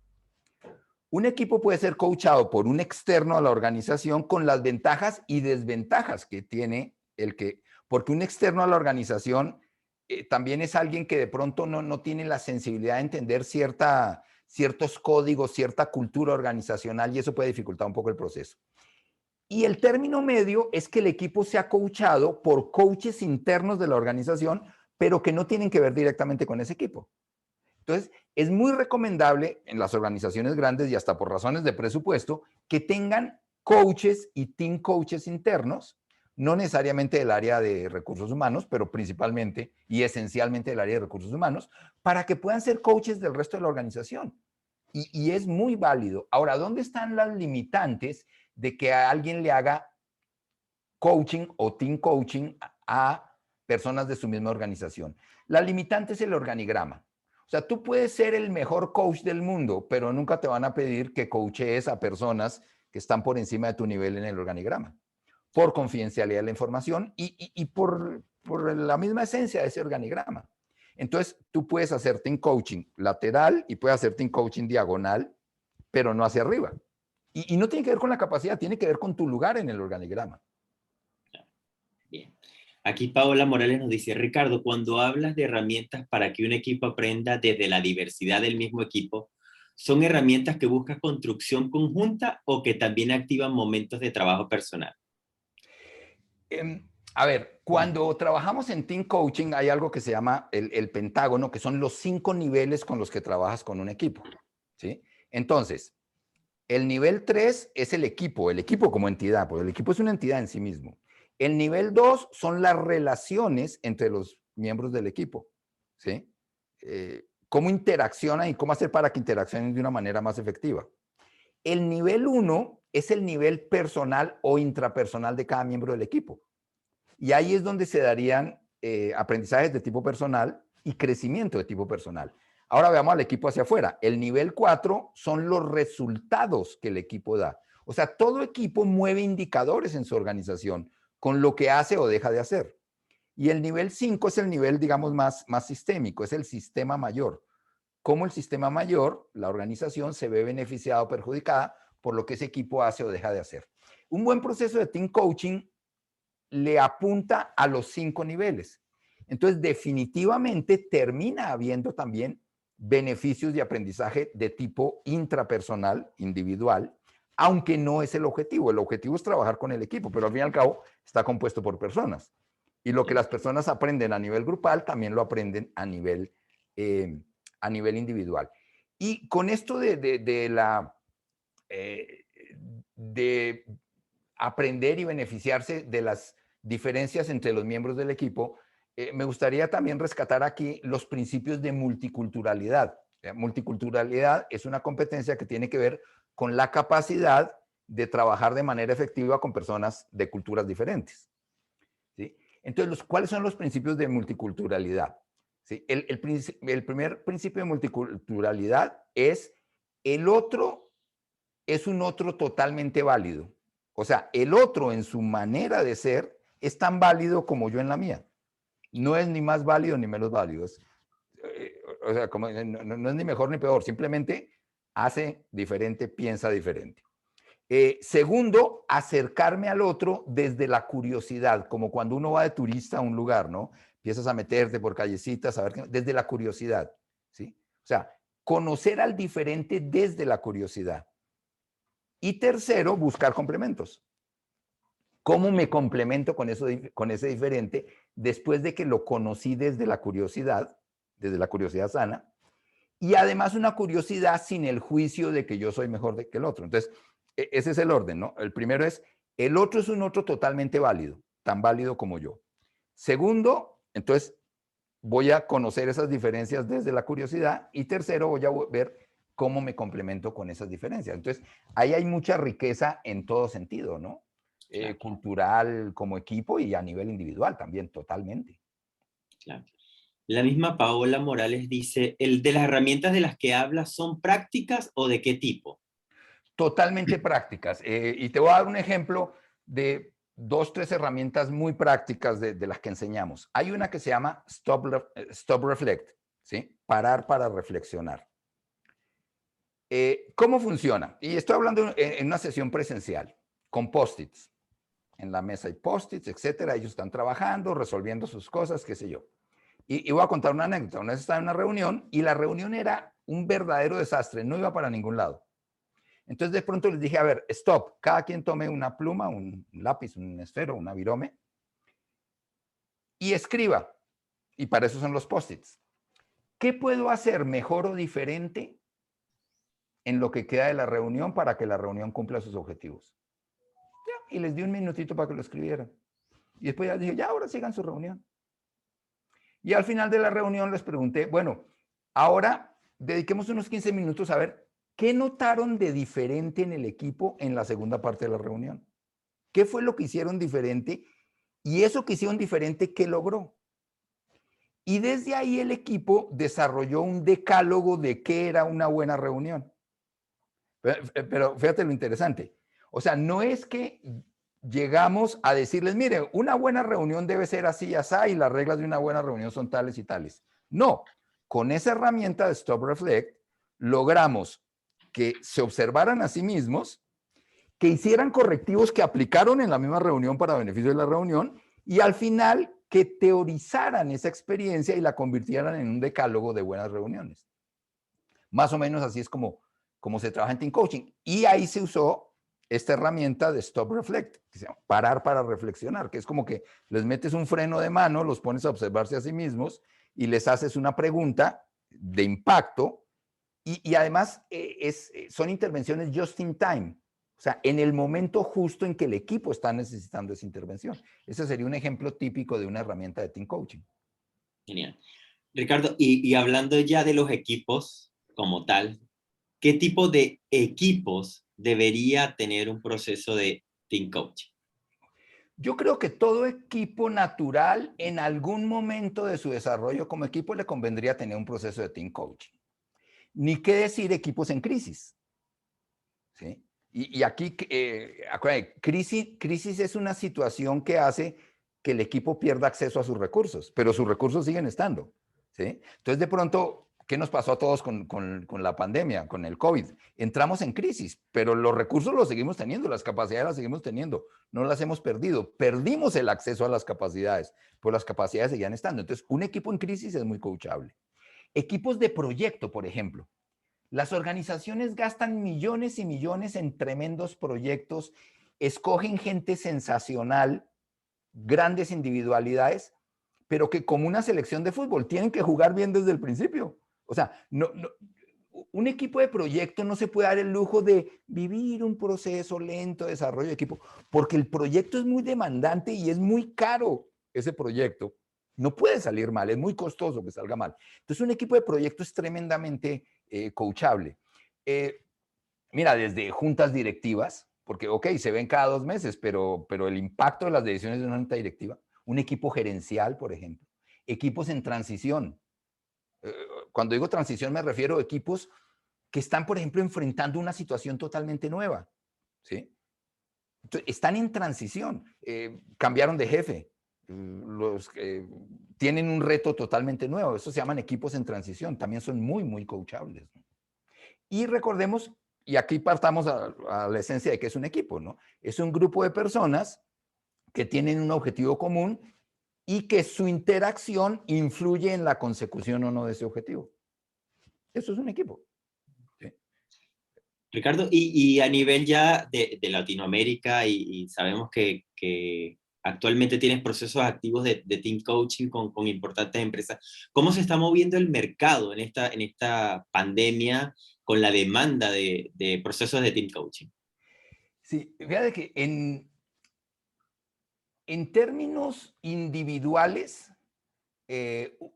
Un equipo puede ser coachado por un externo a la organización con las ventajas y desventajas que tiene porque un externo a la organización también es alguien que de pronto no tiene la sensibilidad de entender ciertos códigos, cierta cultura organizacional y eso puede dificultar un poco el proceso. Y el término medio es que el equipo sea coachado por coaches internos de la organización, pero que no tienen que ver directamente con ese equipo. Entonces, es muy recomendable en las organizaciones grandes y hasta por razones de presupuesto que tengan coaches y team coaches internos, no necesariamente del área de recursos humanos, pero principalmente y esencialmente del área de recursos humanos, para que puedan ser coaches del resto de la organización. Y es muy válido. Ahora, ¿dónde están las limitantes de que a alguien le haga coaching o team coaching a personas de su misma organización? La limitante es el organigrama. O sea, tú puedes ser el mejor coach del mundo, pero nunca te van a pedir que coaches a personas que están por encima de tu nivel en el organigrama, por confidencialidad de la información y por la misma esencia de ese organigrama. Entonces, tú puedes hacer team coaching lateral y puedes hacer team coaching diagonal, pero no hacia arriba. Y no tiene que ver con la capacidad, tiene que ver con tu lugar en el organigrama. Bien. Aquí Paola Morales nos dice, Ricardo, cuando hablas de herramientas para que un equipo aprenda desde la diversidad del mismo equipo, ¿son herramientas que buscan construcción conjunta o que también activan momentos de trabajo personal? A ver, cuando trabajamos en team coaching hay algo que se llama el pentágono, que son los 5 niveles con los que trabajas con un equipo. ¿Sí? Entonces, el nivel 3 es el equipo como entidad, porque el equipo es una entidad en sí mismo. El nivel 2 son las relaciones entre los miembros del equipo. ¿Sí? Cómo interaccionan y cómo hacer para que interaccionen de una manera más efectiva. El nivel 1 es el nivel personal o intrapersonal de cada miembro del equipo. Y ahí es donde se darían aprendizajes de tipo personal y crecimiento de tipo personal. Ahora veamos al equipo hacia afuera. El nivel 4 son los resultados que el equipo da. O sea, todo equipo mueve indicadores en su organización con lo que hace o deja de hacer. Y el nivel 5 es el nivel, digamos, más sistémico, es el sistema mayor. Cómo el sistema mayor, la organización, se ve beneficiada o perjudicada por lo que ese equipo hace o deja de hacer. Un buen proceso de team coaching le apunta a los 5 niveles. Entonces, definitivamente termina habiendo también beneficios de aprendizaje de tipo intrapersonal, individual, aunque no es el objetivo. El objetivo es trabajar con el equipo, pero al fin y al cabo está compuesto por personas. Y lo que las personas aprenden a nivel grupal también lo aprenden a nivel individual. Y con esto de aprender y beneficiarse de las diferencias entre los miembros del equipo, me gustaría también rescatar aquí los principios de multiculturalidad. Multiculturalidad es una competencia que tiene que ver con la capacidad de trabajar de manera efectiva con personas de culturas diferentes, ¿sí? Entonces, ¿cuáles son los principios de multiculturalidad? ¿Sí? El primer principio de multiculturalidad es el otro es un otro totalmente válido. O sea, el otro en su manera de ser es tan válido como yo en la mía. No es ni más válido ni menos válido. O sea, como, no es ni mejor ni peor, simplemente hace diferente, piensa diferente. Segundo, acercarme al otro desde la curiosidad, como cuando uno va de turista a un lugar, ¿no? Empiezas a meterte por callecitas, a ver, desde la curiosidad, ¿sí? O sea, conocer al diferente desde la curiosidad. Y tercero, buscar complementos. ¿Cómo me complemento con ese diferente después de que lo conocí desde la curiosidad sana? Y además una curiosidad sin el juicio de que yo soy mejor que el otro. Entonces, ese es el orden, ¿no? El primero es, el otro es un otro totalmente válido, tan válido como yo. Segundo, entonces, voy a conocer esas diferencias desde la curiosidad. Y tercero, voy a ver cómo me complemento con esas diferencias. Entonces, ahí hay mucha riqueza en todo sentido, ¿no? Claro, Cultural, como equipo y a nivel individual también, totalmente. claro. La misma Paola Morales dice, ¿el de las herramientas de las que hablas son prácticas o de qué tipo? Totalmente prácticas. Y te voy a dar un ejemplo de 2, 3 herramientas muy prácticas de las que enseñamos. Hay una que se llama Stop Reflect, ¿sí? Parar para reflexionar. ¿Cómo funciona? Y estoy hablando en una sesión presencial, con post-its. En la mesa hay post-its, etcétera. Ellos están trabajando, resolviendo sus cosas, qué sé yo. Y voy a contar una anécdota. Una vez estaba en una reunión y la reunión era un verdadero desastre, no iba para ningún lado. Entonces de pronto les dije, a ver, stop, cada quien tome una pluma, un lápiz, un esfero, una virome y escriba. Y para eso son los post-its. ¿Qué puedo hacer mejor o diferente en lo que queda de la reunión para que la reunión cumpla sus objetivos? Ya, y les di un minutito para que lo escribieran. Y después ya dije, ya, ahora sigan su reunión. Y al final de la reunión les pregunté, bueno, ahora dediquemos unos 15 minutos a ver qué notaron de diferente en el equipo en la segunda parte de la reunión. ¿Qué fue lo que hicieron diferente? Y eso que hicieron diferente, ¿qué logró? Y desde ahí el equipo desarrolló un decálogo de qué era una buena reunión. Pero fíjate lo interesante. O sea, no es que llegamos a decirles, mire, una buena reunión debe ser así y así, y las reglas de una buena reunión son tales y tales. No, con esa herramienta de Stop Reflect, logramos que se observaran a sí mismos, que hicieran correctivos que aplicaron en la misma reunión para beneficio de la reunión, y al final que teorizaran esa experiencia y la convirtieran en un decálogo de buenas reuniones. Más o menos así es como se trabaja en Team Coaching. Y ahí se usó esta herramienta de Stop Reflect, que se llama parar para reflexionar, que es como que les metes un freno de mano, los pones a observarse a sí mismos y les haces una pregunta de impacto y además son intervenciones just in time, o sea, en el momento justo en que el equipo está necesitando esa intervención. Ese sería un ejemplo típico de una herramienta de Team Coaching. Genial. Ricardo, y hablando ya de los equipos como tal, ¿qué tipo de equipos debería tener un proceso de team coaching? Yo creo que todo equipo natural en algún momento de su desarrollo como equipo le convendría tener un proceso de team coaching. Ni qué decir equipos en crisis, ¿sí? Y aquí, crisis es una situación que hace que el equipo pierda acceso a sus recursos, pero sus recursos siguen estando, ¿sí? Entonces, de pronto, ¿qué nos pasó a todos con la pandemia, con el COVID? Entramos en crisis, pero los recursos los seguimos teniendo, las capacidades las seguimos teniendo, no las hemos perdido. Perdimos el acceso a las capacidades, pero las capacidades seguían estando. Entonces, un equipo en crisis es muy coachable. Equipos de proyecto, por ejemplo. Las organizaciones gastan millones y millones en tremendos proyectos, escogen gente sensacional, grandes individualidades, pero que como una selección de fútbol tienen que jugar bien desde el principio. O sea, un equipo de proyecto no se puede dar el lujo de vivir un proceso lento de desarrollo de equipo, porque el proyecto es muy demandante y es muy caro ese proyecto. No puede salir mal, es muy costoso que salga mal. Entonces, un equipo de proyecto es tremendamente coachable. Mira, desde juntas directivas, porque, ok, se ven cada 2 meses, pero el impacto de las decisiones de una junta directiva, un equipo gerencial, por ejemplo, equipos en transición. Cuando digo transición me refiero a equipos que están, por ejemplo, enfrentando una situación totalmente nueva, ¿sí? Entonces, están en transición, cambiaron de jefe, tienen un reto totalmente nuevo, eso se llaman equipos en transición, también son muy, muy coachables, ¿no? Y recordemos, y aquí partamos a la esencia de que es un equipo, ¿no? Es un grupo de personas que tienen un objetivo común y que su interacción influye en la consecución o no de ese objetivo. Eso es un equipo. ¿Sí? Ricardo, y a nivel ya de Latinoamérica, y sabemos que actualmente tienes procesos activos de team coaching con importantes empresas, ¿cómo se está moviendo el mercado en esta pandemia con la demanda de procesos de team coaching? Sí, fíjate que en términos individuales,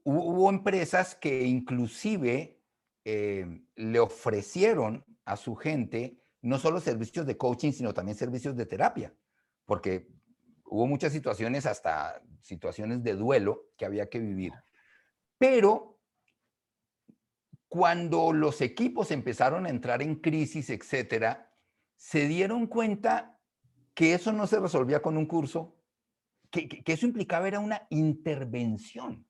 hubo empresas que inclusive le ofrecieron a su gente no solo servicios de coaching, sino también servicios de terapia, porque hubo muchas situaciones, hasta situaciones de duelo que había que vivir. Pero cuando los equipos empezaron a entrar en crisis, etcétera, se dieron cuenta que eso no se resolvía con un curso, que eso implicaba era una intervención.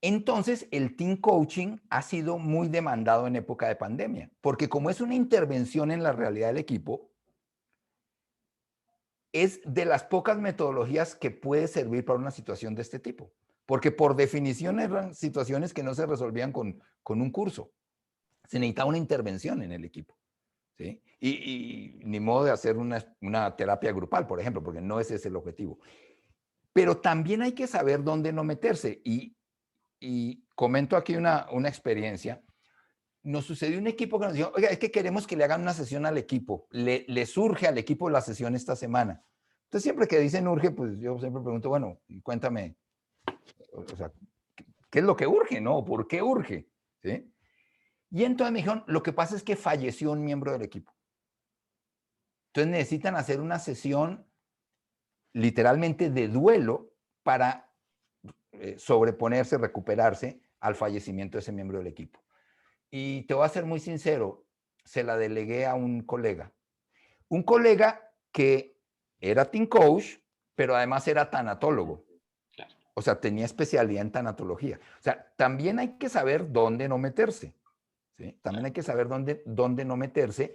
Entonces, el team coaching ha sido muy demandado en época de pandemia, porque como es una intervención en la realidad del equipo, es de las pocas metodologías que puede servir para una situación de este tipo, porque por definición eran situaciones que no se resolvían con un curso. Se necesitaba una intervención en el equipo, ¿sí? Y ni modo de hacer una terapia grupal, por ejemplo, porque no ese es el objetivo. Pero también hay que saber dónde no meterse. Y comento aquí una experiencia. Nos sucedió un equipo que nos dijo, oiga, es que queremos que le hagan una sesión al equipo. Le surge al equipo la sesión esta semana. Entonces, siempre que dicen urge, pues yo siempre pregunto, bueno, cuéntame, o sea, ¿qué es lo que urge, no? ¿Por qué urge? ¿Sí? Y entonces me dijeron, lo que pasa es que falleció un miembro del equipo. Entonces necesitan hacer una sesión literalmente de duelo para sobreponerse, recuperarse al fallecimiento de ese miembro del equipo. Y te voy a ser muy sincero, se la delegué a un colega. Un colega que era team coach, pero además era tanatólogo. O sea, tenía especialidad en tanatología. O sea, también hay que saber dónde no meterse. ¿Sí? También hay que saber dónde no meterse.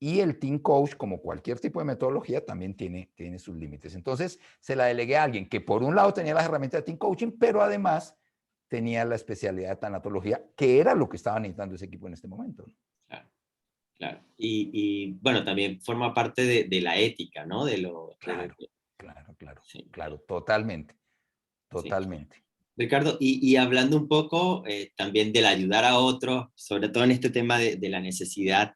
Y el team coach, como cualquier tipo de metodología, también tiene sus límites. Entonces, se la delegué a alguien que por un lado tenía las herramientas de team coaching, pero además tenía la especialidad de tanatología, que era lo que estaba necesitando ese equipo en este momento. Claro, claro. Y bueno, también forma parte de la ética, ¿no? Claro, Sí, claro, totalmente, sí. totalmente. Ricardo, y hablando un poco también del ayudar a otros, sobre todo en este tema de la necesidad,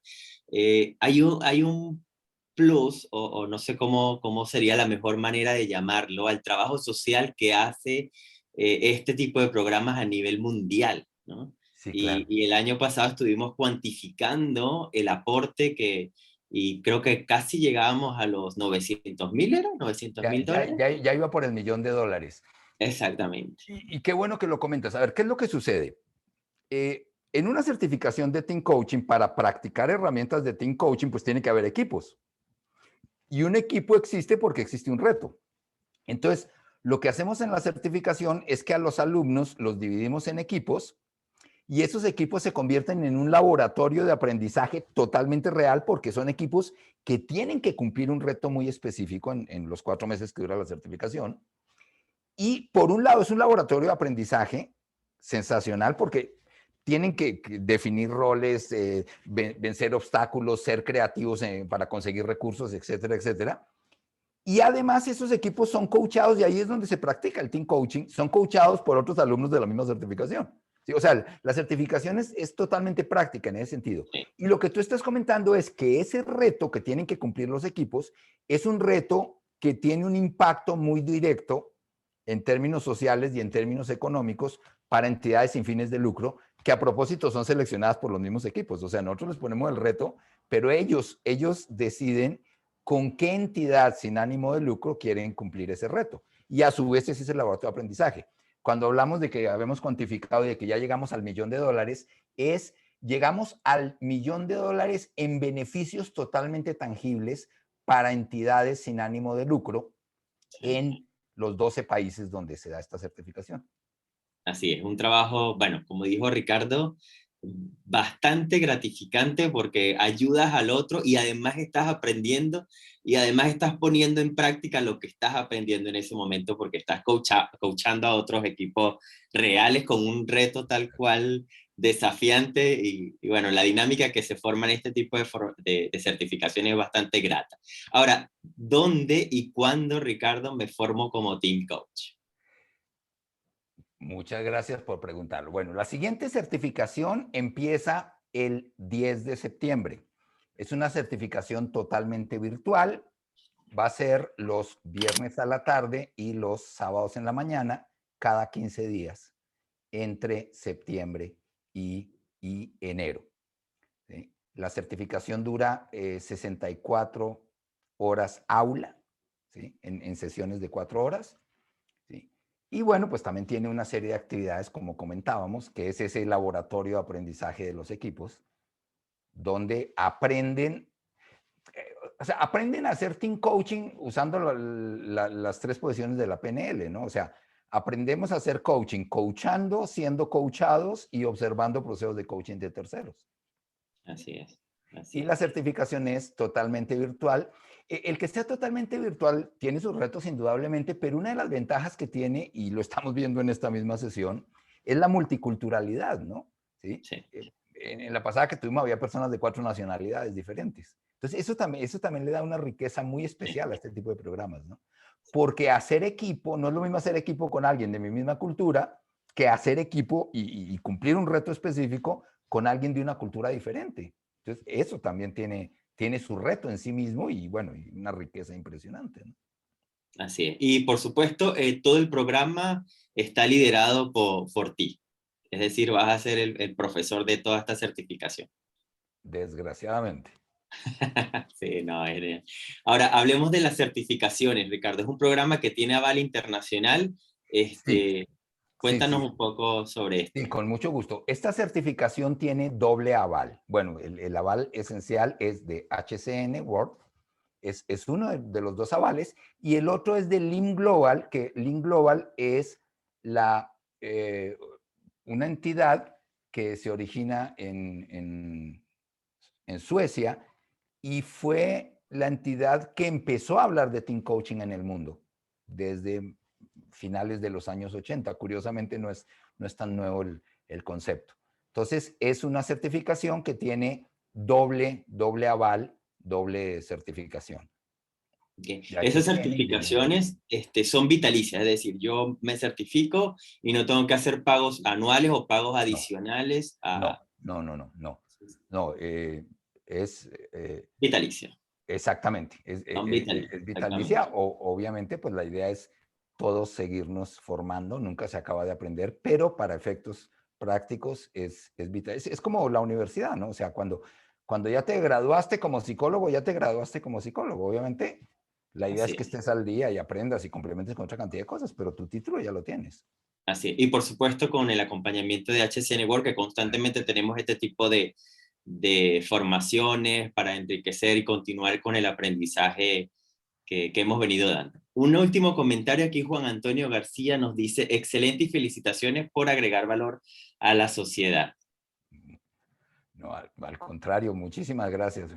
hay un plus, o no sé cómo sería la mejor manera de llamarlo, al trabajo social que hace este tipo de programas a nivel mundial, ¿no? Sí, claro. Y el año pasado estuvimos cuantificando el aporte y creo que casi llegábamos a los 900.000, ¿era? 900 Ya, mil ya, dólares. ya, ya iba por el $1.000.000. Exactamente. Y qué bueno que lo comentas. A ver, ¿qué es lo que sucede? En una certificación de Team Coaching, para practicar herramientas de Team Coaching, pues tiene que haber equipos. Y un equipo existe porque existe un reto. Entonces, lo que hacemos en la certificación es que a los alumnos los dividimos en equipos y esos equipos se convierten en un laboratorio de aprendizaje totalmente real porque son equipos que tienen que cumplir un reto muy específico en los 4 meses que dura la certificación. Y por un lado es un laboratorio de aprendizaje sensacional porque tienen que definir roles, vencer obstáculos, ser creativos para conseguir recursos, etcétera, etcétera. Y además esos equipos son coachados y ahí es donde se practica el team coaching, son coachados por otros alumnos de la misma certificación. Sí, o sea, la certificación es totalmente práctica en ese sentido. Sí, Y lo que tú estás comentando es que ese reto que tienen que cumplir los equipos es un reto que tiene un impacto muy directo en términos sociales y en términos económicos para entidades sin fines de lucro, que a propósito son seleccionadas por los mismos equipos. O sea, nosotros les ponemos el reto, pero ellos deciden con qué entidad sin ánimo de lucro quieren cumplir ese reto. Y a su vez ese es el laboratorio de aprendizaje. Cuando hablamos de que habemos cuantificado y de que ya llegamos al $1.000.000, llegamos al $1.000.000 en beneficios totalmente tangibles para entidades sin ánimo de lucro sí. en los 12 países donde se da esta certificación. Así es, un trabajo, bueno, como dijo Ricardo, bastante gratificante porque ayudas al otro y además estás aprendiendo y además estás poniendo en práctica lo que estás aprendiendo en ese momento porque estás coachando a otros equipos reales con un reto tal cual desafiante y bueno, la dinámica que se forma en este tipo de certificaciones es bastante grata. Ahora, ¿dónde y cuándo, Ricardo, me formo como Team Coach? Muchas gracias por preguntarlo. Bueno, la siguiente certificación empieza el 10 de septiembre. Es una certificación totalmente virtual. Va a ser los viernes a la tarde y los sábados en la mañana, cada 15 días, entre septiembre y enero. ¿Sí? La certificación dura 64 horas aula, ¿sí? En sesiones de 4 horas. ¿Sí? Y bueno, pues también tiene una serie de actividades, como comentábamos, que es ese laboratorio de aprendizaje de los equipos, donde aprenden, o sea, aprenden a hacer team coaching usando las 3 posiciones de la PNL, ¿no? O sea, aprendemos a hacer coaching, coachando, siendo coachados y observando procesos de coaching de terceros. Así es, así Y la es. certificación es totalmente virtual. El que sea totalmente virtual tiene sus retos indudablemente, pero una de las ventajas que tiene, y lo estamos viendo en esta misma sesión, es la multiculturalidad, ¿no? ¿Sí? Sí. En la pasada que tuvimos había personas de 4 nacionalidades diferentes. Entonces, eso también le da una riqueza muy Sí, especial a este tipo de programas, ¿no? Porque hacer equipo, no es lo mismo hacer equipo con alguien de mi misma cultura que hacer equipo y cumplir un reto específico con alguien de una cultura diferente. Entonces, eso también tiene su reto en sí mismo y bueno, y una riqueza impresionante, ¿no? así es. Y por supuesto, todo el programa está liderado por ti. Es decir, vas a ser el profesor de toda esta certificación. Desgraciadamente. Sí, no, genial. Ahora, hablemos de las certificaciones, Ricardo. Es un programa que tiene aval internacional. Sí, Este, sí, cuéntanos sí, un poco sobre sí, esto. con mucho gusto. Esta certificación tiene doble aval. Bueno, el aval esencial es de HCN World, es uno de los dos avales, y el otro es de Lean Global, que Lean Global es la, eh, una entidad que se origina en Suecia y fue la entidad que empezó a hablar de team coaching en el mundo desde finales de los años 80. Curiosamente no es tan nuevo el concepto. Entonces es una certificación que tiene doble aval, doble certificación. Ok. De Esas HCN y de Lean Global. certificaciones, son vitalicias, es decir, yo me certifico y no tengo que hacer pagos anuales o pagos No, adicionales a no. No, es vitalicia. exactamente, Son vitalicias, es exactamente. vitalicia. Obviamente, pues la idea es todos seguirnos formando, nunca se acaba de aprender, pero para efectos prácticos es vital. Es como la universidad, ¿no? O sea, cuando ya te graduaste como psicólogo, ya te graduaste como psicólogo. Obviamente, la idea Así es que es. estés al día y aprendas y complementes con otra cantidad de cosas, pero tu título ya lo tienes. Así es. Y por supuesto con el acompañamiento de HCN Work, que constantemente tenemos este tipo de formaciones para enriquecer y continuar con el aprendizaje que hemos venido dando. Un último comentario aquí, Juan Antonio García nos dice, excelente y felicitaciones por agregar valor a la sociedad. No, al contrario, muchísimas gracias.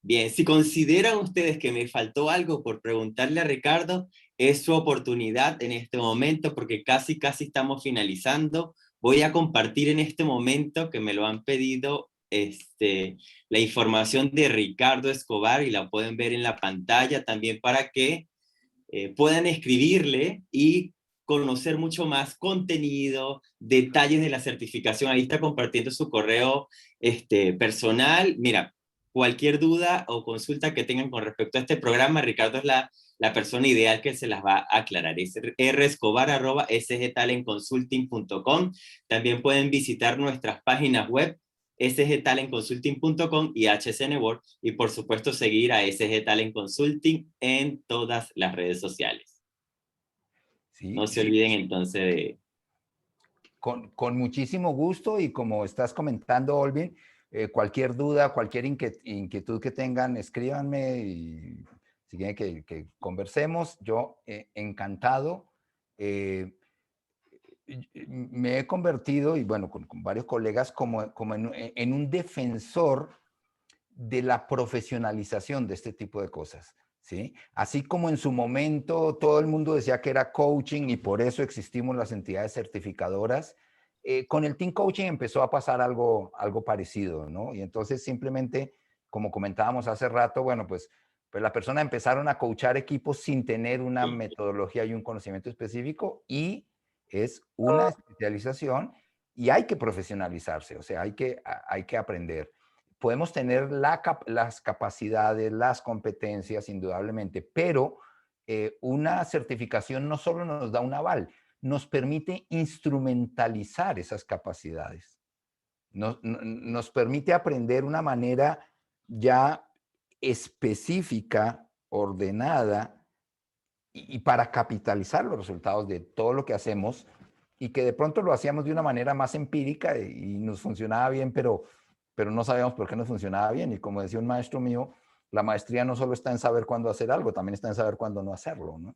Bien, si consideran ustedes que me faltó algo por preguntarle a Ricardo, es su oportunidad en este momento porque casi estamos finalizando. Voy a compartir en este momento que me lo han pedido la información de Ricardo Escobar y la pueden ver en la pantalla también para que puedan escribirle y conocer mucho más contenido, detalles de la certificación. Ahí está compartiendo su correo personal. Mira, cualquier duda o consulta que tengan con respecto a este programa, Ricardo es la persona ideal que se las va a aclarar. Es rscobar@sgtalentconsulting.com. También pueden visitar nuestras páginas web sgtalentconsulting.com y HCN World, y por supuesto seguir a SG Talent Consulting en todas las redes sociales. Sí, No se sí, olviden entonces de... con muchísimo gusto, y como estás comentando, Olvin, cualquier duda, cualquier inquietud que tengan, escríbanme, y si quieren que conversemos, yo encantado. Eh, Me he convertido, y bueno, con varios colegas, como en un defensor de la profesionalización de este tipo de cosas, ¿sí? Así como en su momento todo el mundo decía que era coaching y por eso existimos las entidades certificadoras, con el team coaching empezó a pasar algo parecido, ¿no? Y entonces simplemente, como comentábamos hace rato, bueno, pues las personas empezaron a coachar equipos sin tener una metodología y un conocimiento específico, y es una especialización y hay que profesionalizarse, o sea, hay que aprender. Podemos tener las capacidades, las competencias, indudablemente, pero una certificación no solo nos da un aval, nos permite instrumentalizar esas capacidades. Nos permite aprender una manera ya específica, ordenada, y para capitalizar los resultados de todo lo que hacemos, y que de pronto lo hacíamos de una manera más empírica y nos funcionaba bien, pero no sabíamos por qué nos funcionaba bien. Y como decía un maestro mío, la maestría no solo está en saber cuándo hacer algo, también está en saber cuándo no hacerlo, ¿no?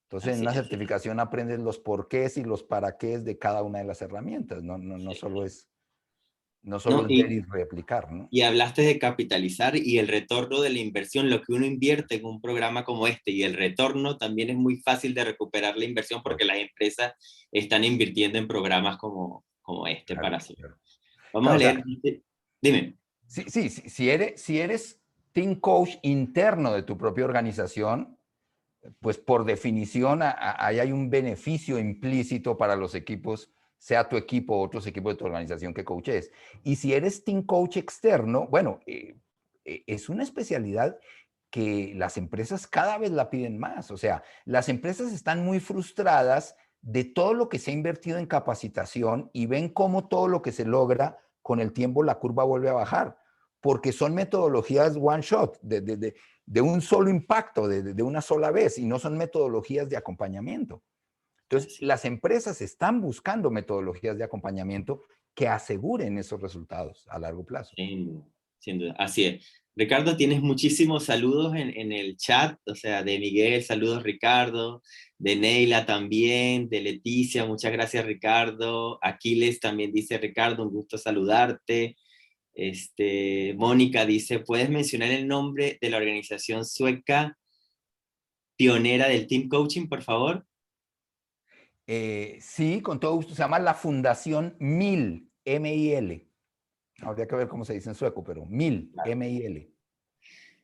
Entonces, en Así una es. certificación aprendes los porqués y los para qué de cada una de las herramientas. No solo es No, ver y replicar, ¿no? y hablaste de capitalizar y el retorno de la inversión, lo que uno invierte en un programa como este, y el retorno también es muy fácil de recuperar la inversión porque las empresas están invirtiendo en programas como este Claro, para sí. claro. Vamos Claro, a o sea, leer. Dime. si eres team coach interno de tu propia organización, pues por definición ahí hay un beneficio implícito para los equipos, sea tu equipo o otros equipos de tu organización que coaches. Y si eres team coach externo, bueno, es una especialidad que las empresas cada vez la piden más. O sea, las empresas están muy frustradas de todo lo que se ha invertido en capacitación y ven cómo todo lo que se logra con el tiempo la curva vuelve a bajar, porque son metodologías one shot, de un solo impacto, de una sola vez, y no son metodologías de acompañamiento. Entonces, Así, las empresas están buscando metodologías de acompañamiento que aseguren esos resultados a largo plazo. sin duda, así es. Ricardo, tienes muchísimos saludos en el chat, o sea, de Miguel, saludos Ricardo, de Neila también, de Leticia, muchas gracias Ricardo, Aquiles también dice Ricardo, un gusto saludarte. Mónica dice, ¿puedes mencionar el nombre de la organización sueca pionera del Team Coaching, por favor? Sí, con todo gusto. Se llama la Fundación MIL, M-I-L. Habría que ver cómo se dice en sueco, pero MIL, Claro. M-I-L.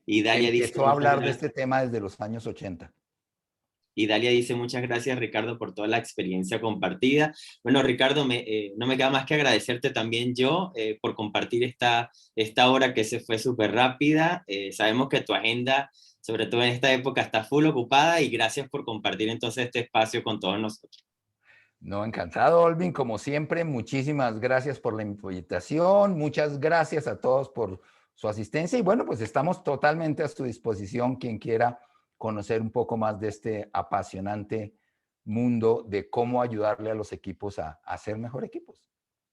Y Dalia dice, Empezó a muchas hablar de gracias. este tema desde los años 80. Y Dalia dice, muchas gracias Ricardo por toda la experiencia compartida. Bueno, Ricardo, no me queda más que agradecerte también yo por compartir esta hora que se fue súper rápida. Sabemos que tu agenda, sobre todo en esta época, está full ocupada, y gracias por compartir entonces este espacio con todos nosotros. No, encantado, Olvin, como siempre. Muchísimas gracias por la invitación. Muchas gracias a todos por su asistencia. Y bueno, pues estamos totalmente a su disposición, quien quiera conocer un poco más de este apasionante mundo de cómo ayudarle a los equipos a ser mejor equipos.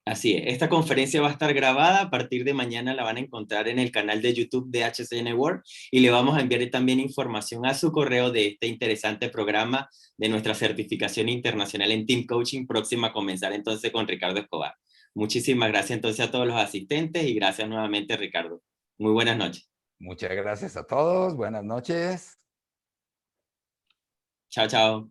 Así es, esta conferencia va a estar grabada, a partir de mañana la van a encontrar en el canal de YouTube de HCN World, y le vamos a enviar también información a su correo de este interesante programa de nuestra certificación internacional en Team Coaching, próxima a comenzar entonces con Ricardo Escobar. Muchísimas gracias entonces a todos los asistentes, y gracias nuevamente Ricardo. Muy buenas noches. Muchas gracias a todos. Buenas noches. Chao, chao.